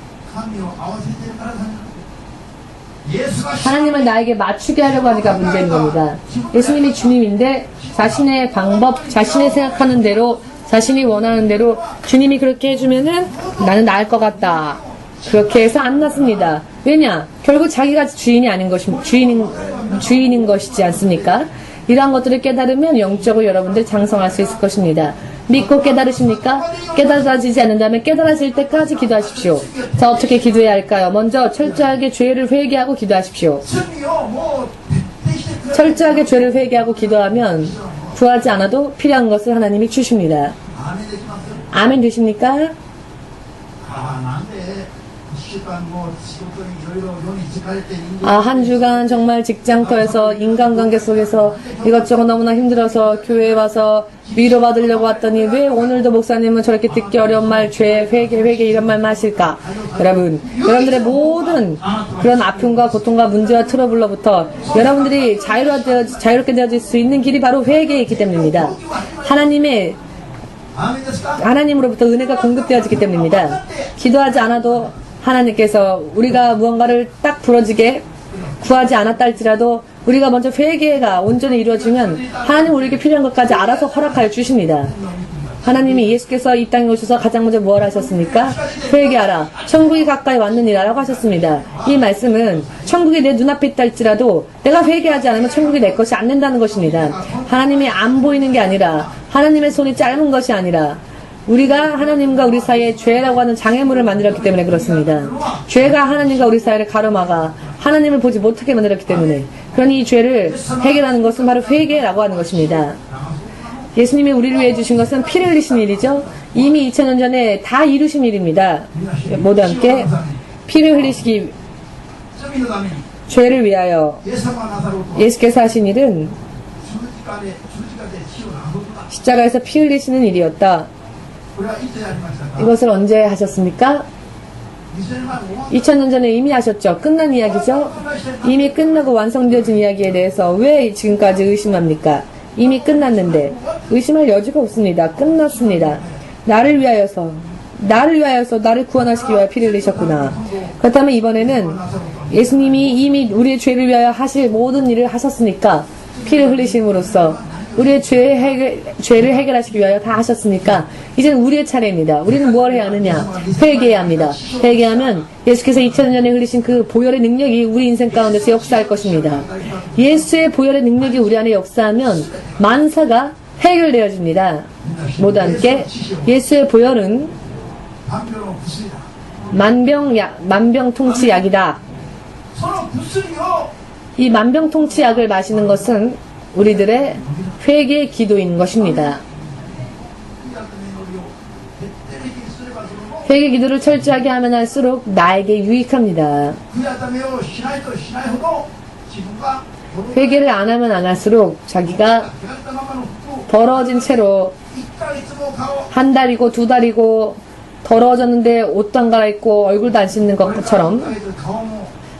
하나님은 나에게 맞추게 하려고 하니까 문제인 겁니다. 예수님이 주님인데 자신의 방법, 자신이 생각하는 대로, 자신이 원하는 대로 주님이 그렇게 해주면은 나는 나을 것 같다. 그렇게 해서 안 낫습니다. 왜냐? 결국 자기가 주인이 아닌 주인인 것이지 않습니까? 이러한 것들을 깨달으면 영적으로 여러분들 장성할 수 있을 것입니다. 믿고 깨달으십니까? 깨달아지지 않는다면 깨달아질 때까지 기도하십시오. 자, 어떻게 기도해야 할까요? 먼저 철저하게 죄를 회개하고 기도하십시오. 철저하게 죄를 회개하고 기도하면 구하지 않아도 필요한 것을 하나님이 주십니다. 아멘 되십니까? 한 주간 정말 직장터에서 인간관계 속에서 이것저것 너무나 힘들어서 교회에 와서 위로받으려고 왔더니 왜 오늘도 목사님은 저렇게 듣기 어려운 말, 죄, 회개 이런 말만 하실까? 여러분들의 모든 그런 아픔과 고통과 문제와 트러블로부터 여러분들이 자유롭게 되어질 수 있는 길이 바로 회개에 있기 때문입니다. 하나님으로부터 은혜가 공급되어지기 때문입니다. 기도하지 않아도 하나님께서 우리가 무언가를 딱 부러지게 구하지 않았다 할지라도 우리가 먼저 회개가 온전히 이루어지면 하나님 우리에게 필요한 것까지 알아서 허락하여 주십니다. 하나님이 예수께서 이 땅에 오셔서 가장 먼저 무엇을 하셨습니까? 회개하라. 천국이 가까이 왔느니라 라고 하셨습니다. 이 말씀은 천국이 내 눈앞에 있다 할지라도 내가 회개하지 않으면 천국이 내 것이 안 된다는 것입니다. 하나님이 안 보이는 게 아니라 하나님의 손이 짧은 것이 아니라 우리가 하나님과 우리 사이에 죄라고 하는 장애물을 만들었기 때문에 그렇습니다. 죄가 하나님과 우리 사이를 가로막아 하나님을 보지 못하게 만들었기 때문에 그러니 이 죄를 해결하는 것은 바로 회개라고 하는 것입니다. 예수님이 우리를 위해 주신 것은 피를 흘리신 일이죠. 이미 2000년 전에 다 이루신 일입니다. 모두 함께 피를 흘리시기 죄를 위하여 예수께서 하신 일은 십자가에서 피 흘리시는 일이었다. 이것을 언제 하셨습니까? 2000년 전에 이미 하셨죠. 끝난 이야기죠. 이미 끝나고 완성되어진 이야기에 대해서 왜 지금까지 의심합니까? 이미 끝났는데 의심할 여지가 없습니다. 끝났습니다. 나를 위하여서 나를 구원하시기 위하여 피를 흘리셨구나. 그렇다면 이번에는 예수님이 이미 우리의 죄를 위하여 하실 모든 일을 하셨으니까, 피를 흘리심으로써 우리의 죄를 해결하시기 위하여 다 하셨으니까 이제는 우리의 차례입니다. 우리는 뭘 해야 하느냐? 회개해야 합니다. 회개하면 예수께서 2000년 전에 흘리신 그 보혈의 능력이 우리 인생 가운데서 역사할 것입니다. 예수의 보혈의 능력이 우리 안에 역사하면 만사가 해결되어집니다. 모두 함께 예수의 보혈은 만병통치약이다. 이 만병통치약을 마시는 것은 우리들의 회개의 기도인 것입니다. 회개 기도를 철저하게 하면 할수록 나에게 유익합니다. 회개를 안 하면 안 할수록 자기가 더러워진 채로 한 달이고 두 달이고 더러워졌는데 옷도 안 갈아입고 얼굴도 안 씻는 것처럼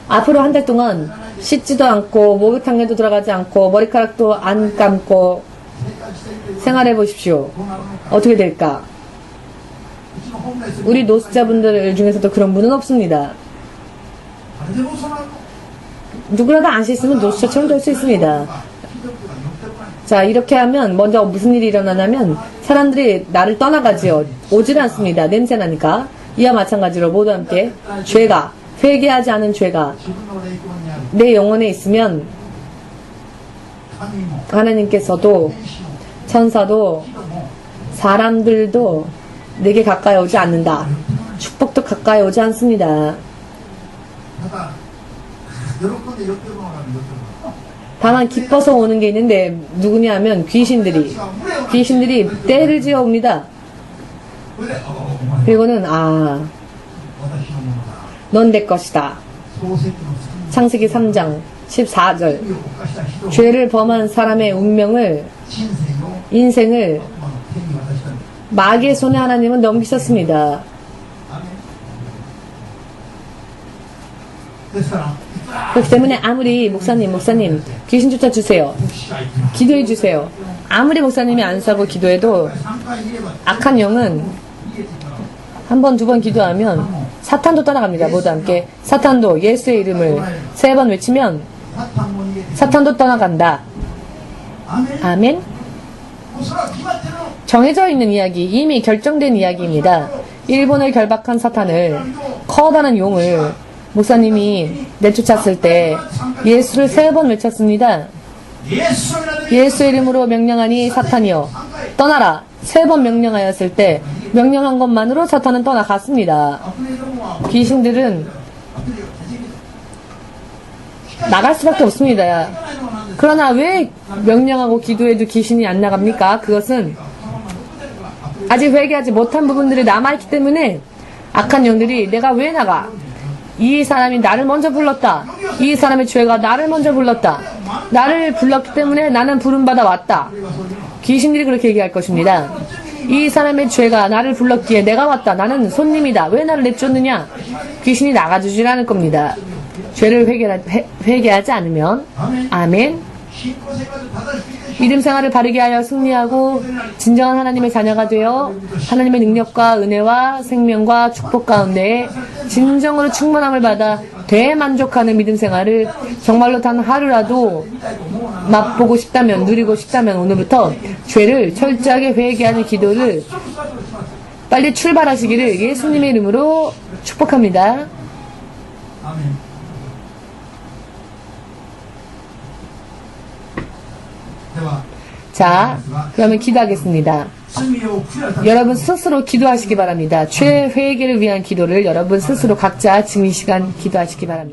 앞으로 한 달 동안 씻지도 않고 목욕탕에도 들어가지 않고 머리카락도 안 감고 생활해 보십시오. 어떻게 될까? 우리 노숙자분들 중에서도 그런 분은 없습니다. 누구라도 안 씻으면 노숙자처럼 될 수 있습니다. 자, 이렇게 하면 먼저 무슨 일이 일어나냐면 사람들이 나를 떠나가지요. 오질 않습니다. 냄새나니까. 이와 마찬가지로 모두 함께 죄가, 회개하지 않은 죄가 내 영혼에 있으면 하나님께서도 천사도 사람들도 내게 가까이 오지 않는다. 축복도 가까이 오지 않습니다. 다만 기뻐서 오는 게 있는데 누구냐 하면 귀신들이 때를 지어 옵니다. 그리고는 넌 내 것이다. 창세기 3장 14절 죄를 범한 사람의 운명을 인생을 마귀의 손에 하나님은 넘기셨습니다. 그렇기 때문에 아무리 목사님 귀신 쫓아주세요, 기도해 주세요. 아무리 목사님이 안 사고 기도해도 악한 영은 한 번, 두 번 기도하면 사탄도 떠나갑니다. 모두 함께 사탄도 예수의 이름을 3번 외치면 사탄도 떠나간다. 아멘. 정해져 있는 이야기, 이미 결정된 이야기입니다. 일본을 결박한 사탄을, 커다란 용을 목사님이 내쫓았을 때 예수를 3번 외쳤습니다. 예수의 이름으로 명령하니 사탄이여 떠나라. 3번 명령하였을 때 명령한 것만으로 사탄은 떠나갔습니다. 귀신들은 나갈 수밖에 없습니다. 그러나 왜 명령하고 기도해도 귀신이 안 나갑니까? 그것은 아직 회개하지 못한 부분들이 남아있기 때문에 악한 영들이 내가 왜 나가? 이 사람이 나를 먼저 불렀다. 이 사람의 죄가 나를 먼저 불렀다. 나를 불렀기 때문에 나는 부름받아 왔다. 귀신들이 그렇게 얘기할 것입니다. 이 사람의 죄가 나를 불렀기에 내가 왔다. 나는 손님이다. 왜 나를 내쫓느냐? 귀신이 나가주질 않을 겁니다. 죄를 회개하지 않으면. 아멘. 믿음 생활을 바르게 하여 승리하고 진정한 하나님의 자녀가 되어 하나님의 능력과 은혜와 생명과 축복 가운데 진정으로 충만함을 받아 대만족하는 믿음 생활을 정말로 단 하루라도 맛보고 싶다면, 누리고 싶다면 오늘부터 죄를 철저하게 회개하는 기도를 빨리 출발하시기를 예수님의 이름으로 축복합니다. 자, 그러면 기도하겠습니다. 여러분 스스로 기도하시기 바랍니다. 죄 회개를 위한 기도를 여러분 스스로 각자 지금 이 시간 기도하시기 바랍니다.